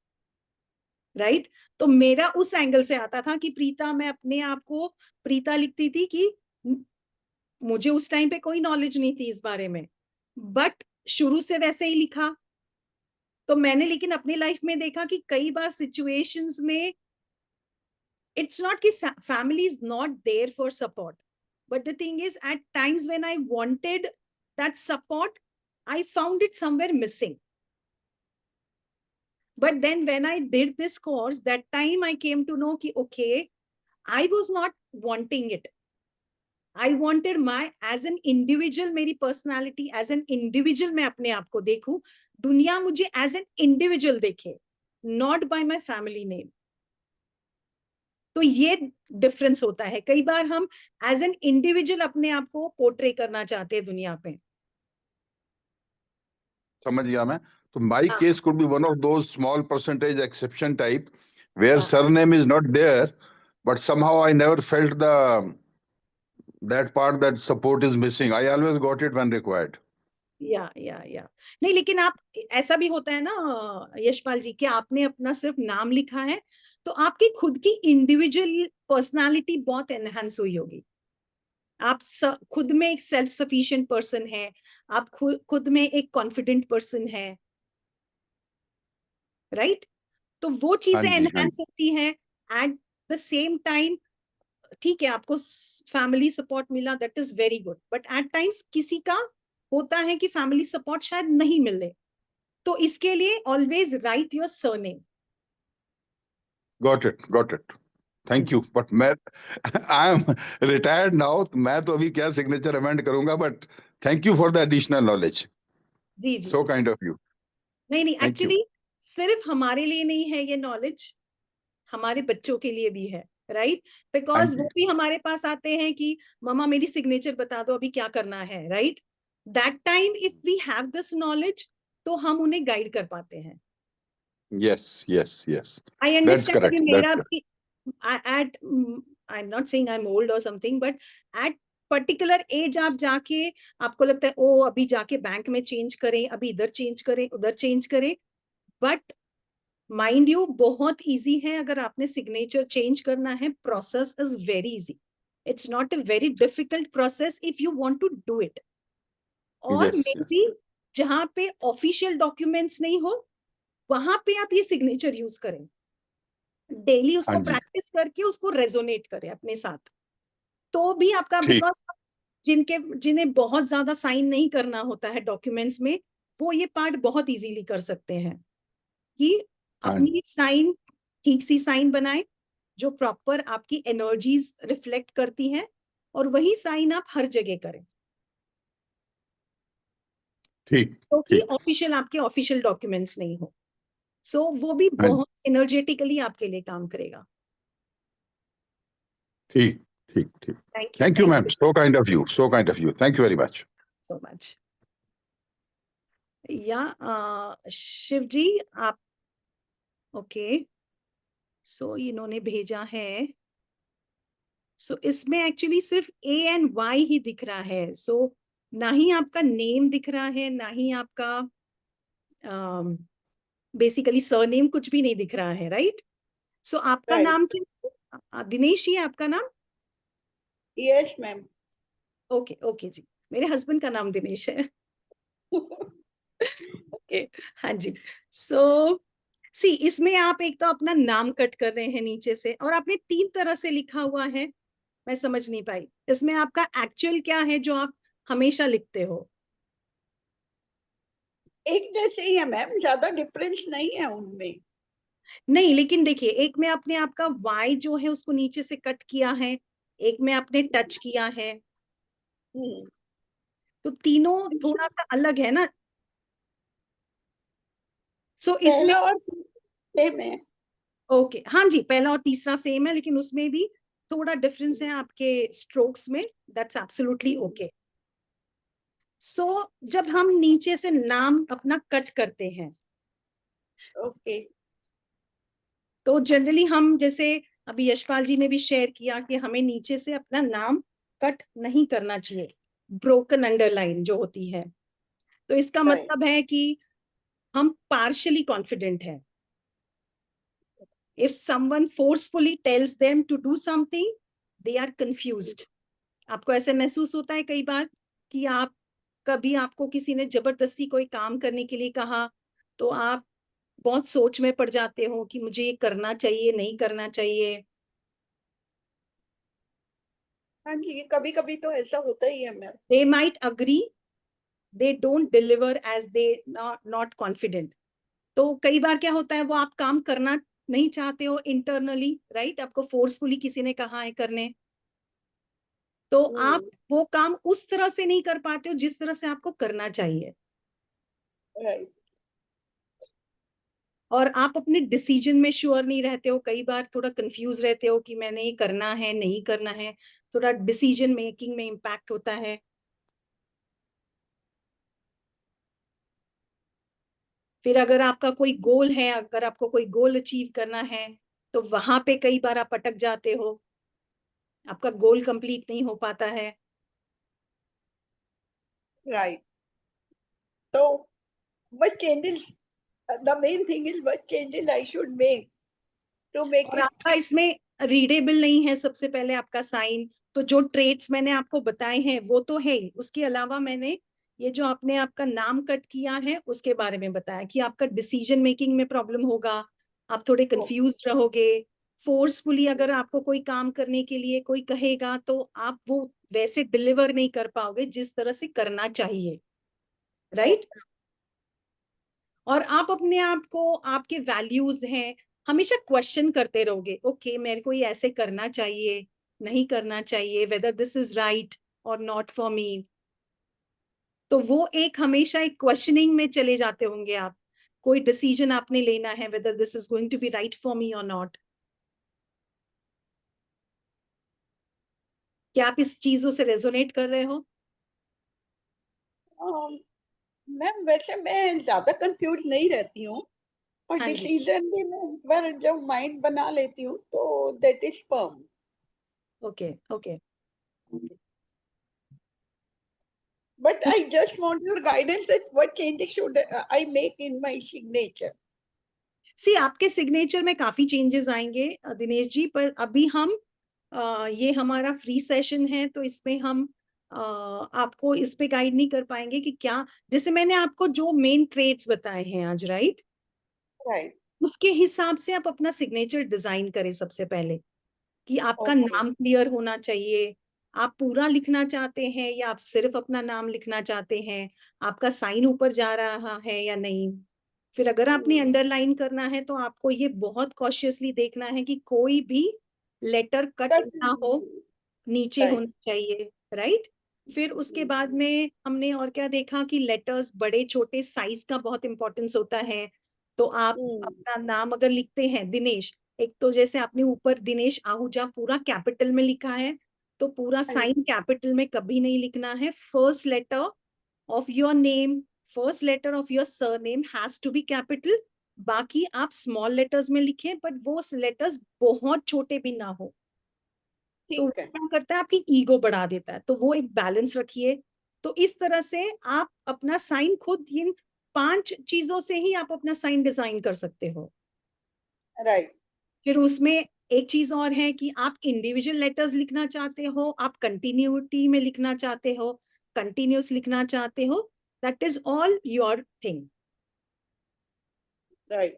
राइट. तो मेरा उस एंगल से आता था कि प्रीता, मैं अपने आप को प्रीता लिखती थी कि मुझे उस टाइम पे कोई नॉलेज नहीं थी इस बारे में, बट शुरू से वैसे ही लिखा. तो मैंने लेकिन अपनी लाइफ में देखा कि कई बार सिचुएशंस में इट्स नॉट कि family is not there for support, but the thing is at times when I wanted that support, I found it somewhere missing. But then when I did this course, that time I came to know कि okay, I was not wanting it. I wanted my as an individual, मेरी personality as an individual मैं अपने आप को देखूं, दुनिया मुझे as an individual देखे, not by my family name. तो ये डिफरेंस होता है, कई बार हम एज एन इंडिविजुअल अपने आप को पोर्ट्रे करना चाहते हैं दुनिया पे. समझ गया मैं। तो माई हाँ, case could be one of those small percentage exception type where हाँ, surname is not there, but somehow I never felt that part that support is missing. I always got it when required. या नहीं, लेकिन आप, ऐसा भी होता है ना यशपाल जी, कि आपने अपना सिर्फ नाम लिखा है तो आपकी खुद की इंडिविजुअल पर्सनालिटी बहुत एनहांस हुई होगी. आप खुद में एक सेल्फ सफिशिएंट पर्सन है, आप खुद में एक कॉन्फिडेंट पर्सन है. राइट. तो वो हाँ चीजें जी, हाँ एनहांस जी, होती है एट द सेम टाइम। ठीक है, आपको फैमिली सपोर्ट मिला, that is very good, but at times किसी का होता है कि फैमिली सपोर्ट शायद नहीं मिले, तो इसके लिए always write your surname. Got it, हाँ थैंक जी, यू। बट मैं आई एम रिटायर्ड नाउ, मैं तो अभी क्या सिग्नेचर अमेंड करूंगा, but thank you for the additional knowledge, जी जी सो जी। काइंड ऑफ यू, नहीं नहीं, थैंक यू। एक्चुअली सिर्फ हमारे लिए नहीं है ये नॉलेज, हमारे बच्चों के लिए भी है, राइट? हाँ बिकॉज जी, वो भी हमारे पास आते हैं कि मम्मा मेरी सिग्नेचर बता दो, अभी क्या करना है, right? That time if we have this knowledge, तो हम उन्हें गाइड कर पाते हैं। Yes yes yes, I that's understand, अभी करेक्ट, मेरा दैट्स करेक्ट। भी at, I am not saying I am old और something, but at particular age आप जाके, आपको लगता है ओ अभी जाके बैंक में चेंज करें, अभी इधर चेंज करें, उधर चेंज करें, बट माइंड यू बहुत इजी है। अगर आपने सिग्नेचर चेंज करना है, process is very easy, it's not a very difficult process if you want to do it. और यस मे यस, बी जहां पे ऑफिशियल डॉक्यूमेंट्स नहीं हो, वहां पे आप ये सिग्नेचर यूज करें, डेली हाँ उसको जी, प्रैक्टिस करके उसको रेजोनेट करें अपने साथ, तो भी आपका, ठीक, बिकॉज जिन्हें बहुत ज्यादा साइन नहीं करना होता है डॉक्यूमेंट्स में, वो ये पार्ट बहुत इजीली कर सकते हैं कि हाँ अपनी साइन, ठीक सी साइन बनाए जो प्रॉपर आपकी एनर्जीज रिफ्लेक्ट करती हैं, और वही साइन आप हर जगह करें, ठीक तो कि ठीक, ऑफिशियल, आपके ऑफिशियल डॉक्यूमेंट्स नहीं हो। सो वो भी हाँ बहुत एनर्जेटिकली आपके लिए काम करेगा। ठीक ठीक ठीक, thank you thank ma'am, you so kind of you, so kind of you, thank you very much. So much. या शिव जी, आप, ओके, सो इन्होंने भेजा है, सो इसमें एक्चुअली सिर्फ ए एंड वाई ही दिख रहा है, सो ना ही आपका नेम दिख रहा है, ना ही आपका बेसिकली सरनेम, कुछ भी नहीं दिख रहा है, राइट? सो आपका राइट, नाम क्या है? दिनेश ही है आपका नाम? Yes ma'am. ओके ओके जी, मेरे हस्बैंड का नाम दिनेश है। ओके, हाँ जी। सो सी, इसमें आप एक तो अपना नाम कट कर रहे हैं नीचे से, और आपने 3 तरह से लिखा हुआ है, मैं समझ नहीं पाई इसमें आपका एक्चुअल क्या है जो आप हमेशा लिखते हो? एक जैसे ही है मैम, ज्यादा डिफरेंस नहीं है उनमें। नहीं, लेकिन देखिए, एक में आपने आपका वाई जो है उसको नीचे से कट किया है, एक में आपने टच किया है, हम्म, तो तीनों थोड़ा सा अलग है ना। सो इसमें, पहला और सेम है। ओके, हाँ जी, पहला और तीसरा सेम है, लेकिन उसमें भी थोड़ा डिफरेंस है आपके स्ट्रोक्स में, दैट्स एब्सोल्युटली ओके। सो जब हम नीचे से नाम अपना कट करते हैं, ओके, तो जनरली हम, जैसे अभी यशपाल जी ने भी शेयर किया कि हमें नीचे से अपना नाम कट नहीं करना चाहिए, ब्रोकन अंडरलाइन जो होती है, तो इसका राइट, मतलब है कि हम पार्शियली कॉन्फिडेंट हैं। If someone forcefully tells them to do something, they are confused. आपको ऐसे महसूस होता है कई बार कि आप, कभी आपको किसी ने जबरदस्ती कोई काम करने के लिए कहा, तो आप बहुत सोच में पड़ जाते हो कि मुझे ये करना चाहिए, नहीं करना चाहिए। हाँ जी, कभी कभी तो ऐसा होता ही है ma'am. They might agree, they don't deliver as they not confident. तो कई बार क्या होता है, वो आप काम करना नहीं चाहते हो इंटरनली, राइट? आपको फोर्सफुली किसी ने कहा है करने, तो आप वो काम उस तरह से नहीं कर पाते हो जिस तरह से आपको करना चाहिए, राइट, और आप अपने डिसीजन में श्योर नहीं रहते हो, कई बार थोड़ा कंफ्यूज रहते हो कि मैंने ये करना है, नहीं करना है, थोड़ा डिसीजन मेकिंग में इम्पैक्ट होता है। फिर अगर आपका कोई गोल है, अगर आपको कोई गोल अचीव करना है, तो वहां पे कई बार आप अटक जाते हो, आपका गोल कंप्लीट नहीं हो पाता है। राइट। तो what changes, the main thing is what changes I should make to make और it. आपका इसमें रीडेबल नहीं है सबसे पहले आपका साइन, तो जो ट्रेट्स मैंने आपको बताए हैं वो तो है ही, उसके अलावा मैंने ये जो आपने आपका नाम कट किया है उसके बारे में बताया कि आपका डिसीजन मेकिंग में प्रॉब्लम होगा, आप थोड़े कंफ्यूज रहोगे, फोर्सफुली अगर आपको कोई काम करने के लिए कोई कहेगा तो आप वो वैसे डिलीवर नहीं कर पाओगे जिस तरह से करना चाहिए, राइट? और आप अपने आप को, आपके वैल्यूज हैं, हमेशा क्वेश्चन करते रहोगे, ओके मेरे को ये ऐसे करना चाहिए, नहीं करना चाहिए, वेदर दिस इज राइट और नॉट फॉर मी। तो वो एक हमेशा एक क्वेश्चनिंग में चले जाते होंगे आप। कोई डिसीजन आपने लेना है, whether this is going to be right for me और नॉट। क्या आप इस चीजों से रेजोनेट कर रहे हो? मैम वैसे मैं ज्यादा कंफ्यूज नहीं रहती हूँ, और हाँ जी, डिसीजन भी मैं एक बार जब माइंड बना लेती हूँ तो that is firm. Okay okay. But I just want your guidance that what changes should I make in my signature? सी आपके सिग्नेचर में काफी चेंजेस आएंगे दिनेश जी, पर अभी हम ये हमारा फ्री सेशन है तो इसमें हम आपको इस पे गाइड नहीं कर पाएंगे कि क्या, जैसे मैंने आपको जो मेन ट्रेट्स बताए हैं आज, राइट, Right. उसके हिसाब से आप अपना सिग्नेचर डिजाइन करें सबसे पहले। कि आपका Okay. नाम क्लियर होना चाहिए, आप पूरा लिखना चाहते हैं या आप सिर्फ अपना नाम लिखना चाहते हैं, आपका साइन ऊपर जा रहा है या नहीं। फिर अगर आपने अंडरलाइन करना है तो आपको ये बहुत कॉशियसली देखना है कि कोई भी लेटर कट That ना हो, नीचे right. होना चाहिए, राइट। फिर उसके बाद में हमने और क्या देखा कि लेटर्स बड़े छोटे साइज का बहुत इंपॉर्टेंस होता है। तो आप अपना नाम अगर लिखते हैं दिनेश, एक तो जैसे आपने ऊपर दिनेश आहूजा पूरा कैपिटल में लिखा है, तो पूरा साइन कैपिटल में कभी नहीं लिखना है। First letter of your name, first letter of your surname has to be capital. बाकी आप स्मॉल लेटर्स में लिखें, बट वो लेटर्स बहुत छोटे भी ना हो, तो वो ठीक है। क्या करता है आपकी ईगो बढ़ा देता है। तो वो एक बैलेंस रखिए। तो इस तरह से आप अपना साइन खुद, इन 5 चीजों से ही आप अपना साइन डिजाइन कर सकते हो। Right. फिर उसमें एक चीज और है कि आप इंडिविजुअल लेटर्स लिखना चाहते हो, आप कंटिन्यूटी में लिखना चाहते हो, कंटिन्यूस लिखना चाहते हो, that is all your thing. Right.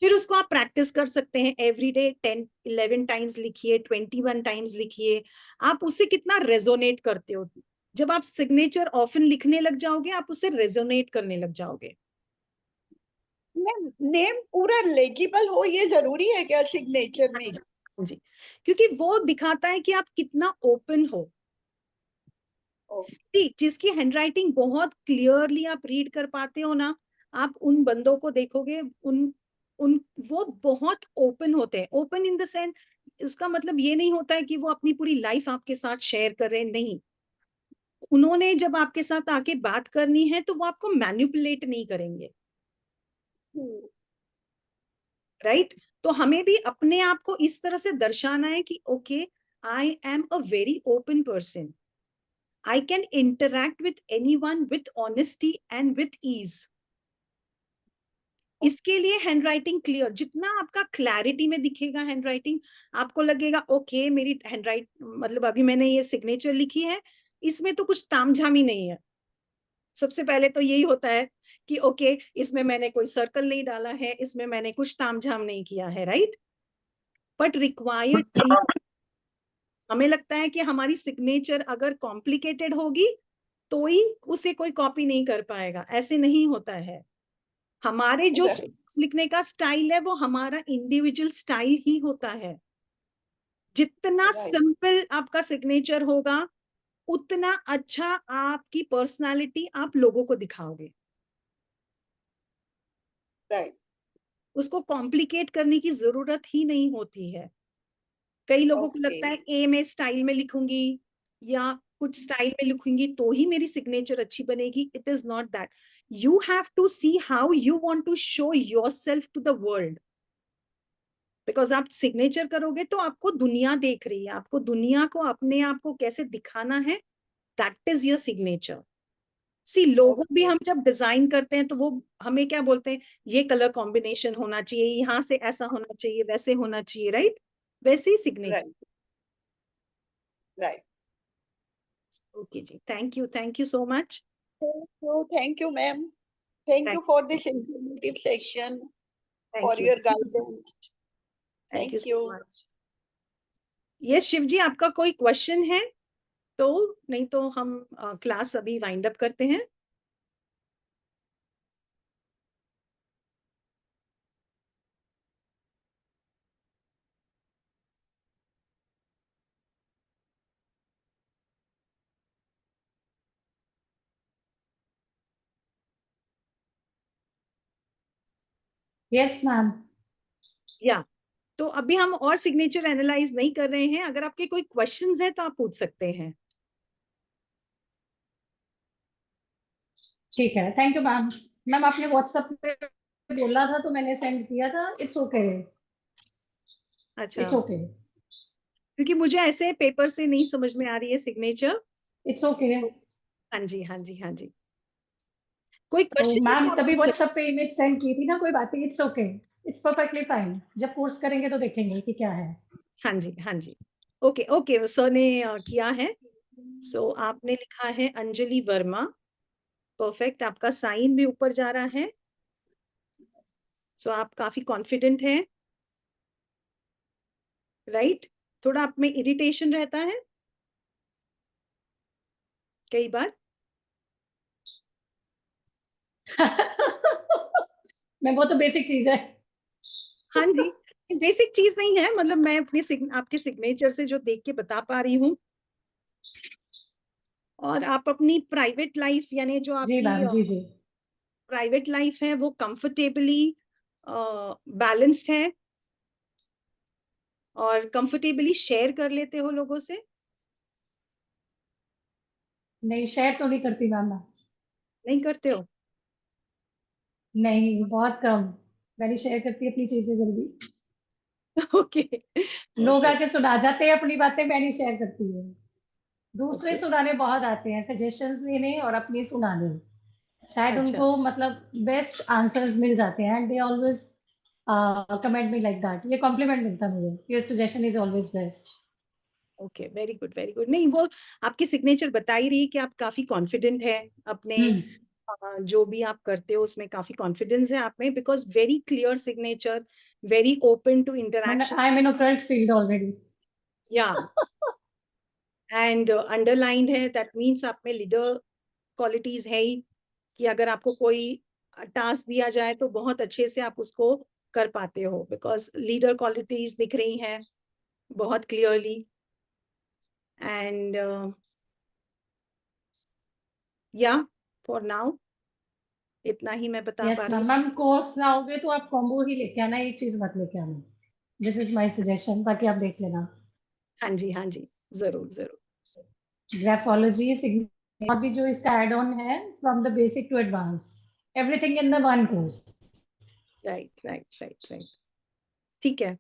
फिर उसको आप प्रैक्टिस कर सकते हैं एवरी डे 10-11 टाइम्स लिखिए, 21 टाइम्स लिखिए। आप उससे कितना रेजोनेट करते हो। जब आप सिग्नेचर ऑफन लिखने लग जाओगे, आप उससे रेजोनेट करने लग जाओगे। मैम नेम पूरा लेजिबल हो ये जरूरी है क्या सिग्नेचर में? जी, क्योंकि वो दिखाता है कि आप कितना ओपन हो। जिसकी हैंडराइटिंग बहुत क्लियरली आप रीड कर पाते हो ना, आप उन बंदों को देखोगे, उन उन वो बहुत ओपन होते हैं। ओपन इन द सेंस, इसका मतलब ये नहीं होता है कि वो अपनी पूरी लाइफ आपके साथ शेयर कर रहे हैं, नहीं। उन्होंने जब आपके साथ आके बात करनी है तो वो आपको मैनिपुलेट नहीं करेंगे, राइट। तो हमें भी अपने आप को इस तरह से दर्शाना है कि okay, I am a very open person, I can interact with anyone with honesty and with ease. इसके लिए हैंडराइटिंग क्लियर, जितना आपका क्लैरिटी में दिखेगा हैंडराइटिंग, आपको लगेगा ओके मेरी हैंडराइट, मतलब अभी मैंने ये सिग्नेचर लिखी है, इसमें तो कुछ तामझामी नहीं है। सबसे पहले तो यही होता है कि ओके इसमें मैंने कोई सर्कल नहीं डाला है, इसमें मैंने कुछ तामझाम नहीं किया है, राइट। बट रिक्वायर्ड, हमें लगता है कि हमारी सिग्नेचर अगर कॉम्प्लिकेटेड होगी तो ही उसे कोई कॉपी नहीं कर पाएगा, ऐसे नहीं होता है। हमारे जो लिखने का स्टाइल है वो हमारा इंडिविजुअल स्टाइल ही होता है। जितना सिंपल आपका सिग्नेचर होगा, उतना अच्छा आपकी पर्सनालिटी आप लोगों को दिखाओगे। राइट। उसको कॉम्प्लिकेट करने की जरूरत ही नहीं होती है। कई लोगों को लगता है ए में स्टाइल में लिखूंगी या कुछ स्टाइल में लिखूंगी तो ही मेरी सिग्नेचर अच्छी बनेगी। It is not that. You have to see how you want to show yourself to the world. Because आप सिग्नेचर करोगे तो आपको दुनिया देख रही है, आपको दुनिया को अपने आप को कैसे दिखाना है, दैट इज योर सिग्नेचर। सी लोगों भी हम जब डिजाइन करते हैं तो वो हमें क्या बोलते हैं, ये कलर कॉम्बिनेशन होना चाहिए, यहाँ से ऐसा होना चाहिए, वैसे होना चाहिए, राइट। वैसे ही सिग्नेचर। राइट। ओके जी, thank you so much. Thank you, ma'am. Thank you for this informative session. for you. your Thank you so guidance. much. Thank you Thank so you. much. Yes Shiv ji, आपका कोई क्वेश्चन है तो? नहीं तो हम क्लास अभी वाइंड अप करते हैं. Yes ma'am. या तो अभी हम और सिग्नेचर एनालाइज नहीं कर रहे हैं. अगर आपके कोई क्वेश्चंस हैं तो आप पूछ सकते हैं. ठीक है, थैंक यू मैम. मैम आपने व्हाट्सएप पे बोला था तो मैंने सेंड किया था. It's okay. अच्छा, इट्स ओके. क्योंकि मुझे ऐसे पेपर से नहीं समझ में आ रही है सिग्नेचर. It's okay. हाँ जी, हाँ जी, हाँ जी. कोई तो क्वेश्चन मैम तभी व्हाट्सएप पे इमेज सेंड की थी ना, कोई बात नहीं. It's okay. It's perfectly fine. जब कोर्स करेंगे तो देखेंगे कि क्या है. हाँ जी, हाँ जी. ओके ओके, सर ने किया है. सो आपने लिखा है अंजलि वर्मा. परफेक्ट. आपका साइन भी ऊपर जा रहा है. सो आप काफी कॉन्फिडेंट हैं, राइट? थोड़ा आप में इरिटेशन रहता है कई बार. मैं वो तो बेसिक चीज है. हाँ जी, बेसिक चीज नहीं है. मतलब मैं अपने आपके सिग्नेचर से जो देख के बता पा रही हूँ. और आप अपनी प्राइवेट लाइफ, यानी जो जी मैम. आपकी जी जी. प्राइवेट लाइफ है, वो कंफर्टेबली बैलेंस्ड है और कंफर्टेबली शेयर कर लेते हो लोगों से. नहीं, शेयर तो नहीं करती मैम. नहीं करते हो? नहीं, बहुत कम. मैं नहीं शेयर करती अपनी चीजें जल्दी. ओके लोग आके सुना जाते हैं अपनी बातें, मैं नहीं शेयर करती है. दूसरे ओके. सुनाने बहुत आते हैं, सजेशंस लेने और अपनी सुनाने. शायद अच्छा, उनको मतलब बेस्ट आंसर्स मिल जाते हैं. And they always comment me like that. ये कॉम्प्लीमेंट मिलता है मुझे. Your suggestion is always best. Okay. Very good, very good. नहीं, वो आपकी सिग्नेचर बता ही रही है कि आप काफी कॉन्फिडेंट है अपने जो भी आप करते हो उसमें. काफी कॉन्फिडेंस है आप में, because very clear signature, very open to interaction. I am in occult field already. Yeah and underlined है. दैट मीन्स आप में लीडर क्वालिटीज है ही, कि अगर आपको कोई टास्क दिया जाए तो बहुत अच्छे से आप उसको कर पाते हो, बिकॉज लीडर क्वालिटीज दिख रही हैं बहुत क्लियरली. एंड या फॉर नाउ इतना ही मैं बता यस पा रही मैम. हूँ. मैम कोर्स लाओगे तो आप कॉम्बो ही लेके आना, एक चीज मत लेके आना. दिस इज माय सजेशन, बाकी आप देख लेना. हाँ जी, हाँ जी, जरूर जरूर. ग्राफोलॉजी और भी जो इसका एड ऑन है, from the basic to advance, everything in the one course. Right right right right. ठीक है,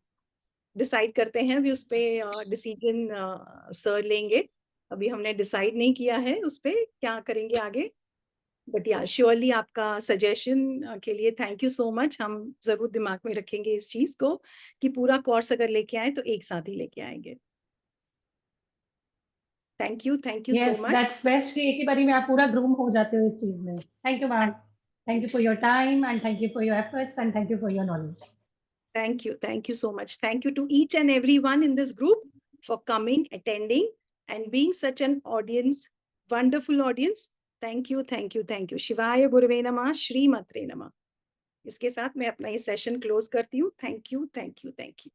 डिसाइड करते हैं अभी उस पे. डिसीजन सर लेंगे. अभी हमने डिसाइड नहीं किया है उस पे क्या करेंगे आगे. बट या श्योरली आपका सजेशन के लिए थैंक यू सो मच. हम जरूर दिमाग में रखेंगे इस चीज को कि पूरा कोर्स अगर लेके आए तो एक साथ ही लेके आएंगे. Thank you so yes, much. That's best कि एक ही बारी में आप पूरा ग्रूम हो जाते हो इस चीज में. Thank you ma'am. Thank you for your time and thank you for your efforts and thank you for your knowledge. Thank you so much. Thank you to each and everyone in this group for coming, attending, and being such an audience, wonderful audience. Thank you, thank you, thank you. शिवाय गुरुवे नमः, श्री मात्रे नमः. इसके साथ मैं अपना ये सेशन क्लोज करती हूँ. Thank you, thank you, thank you.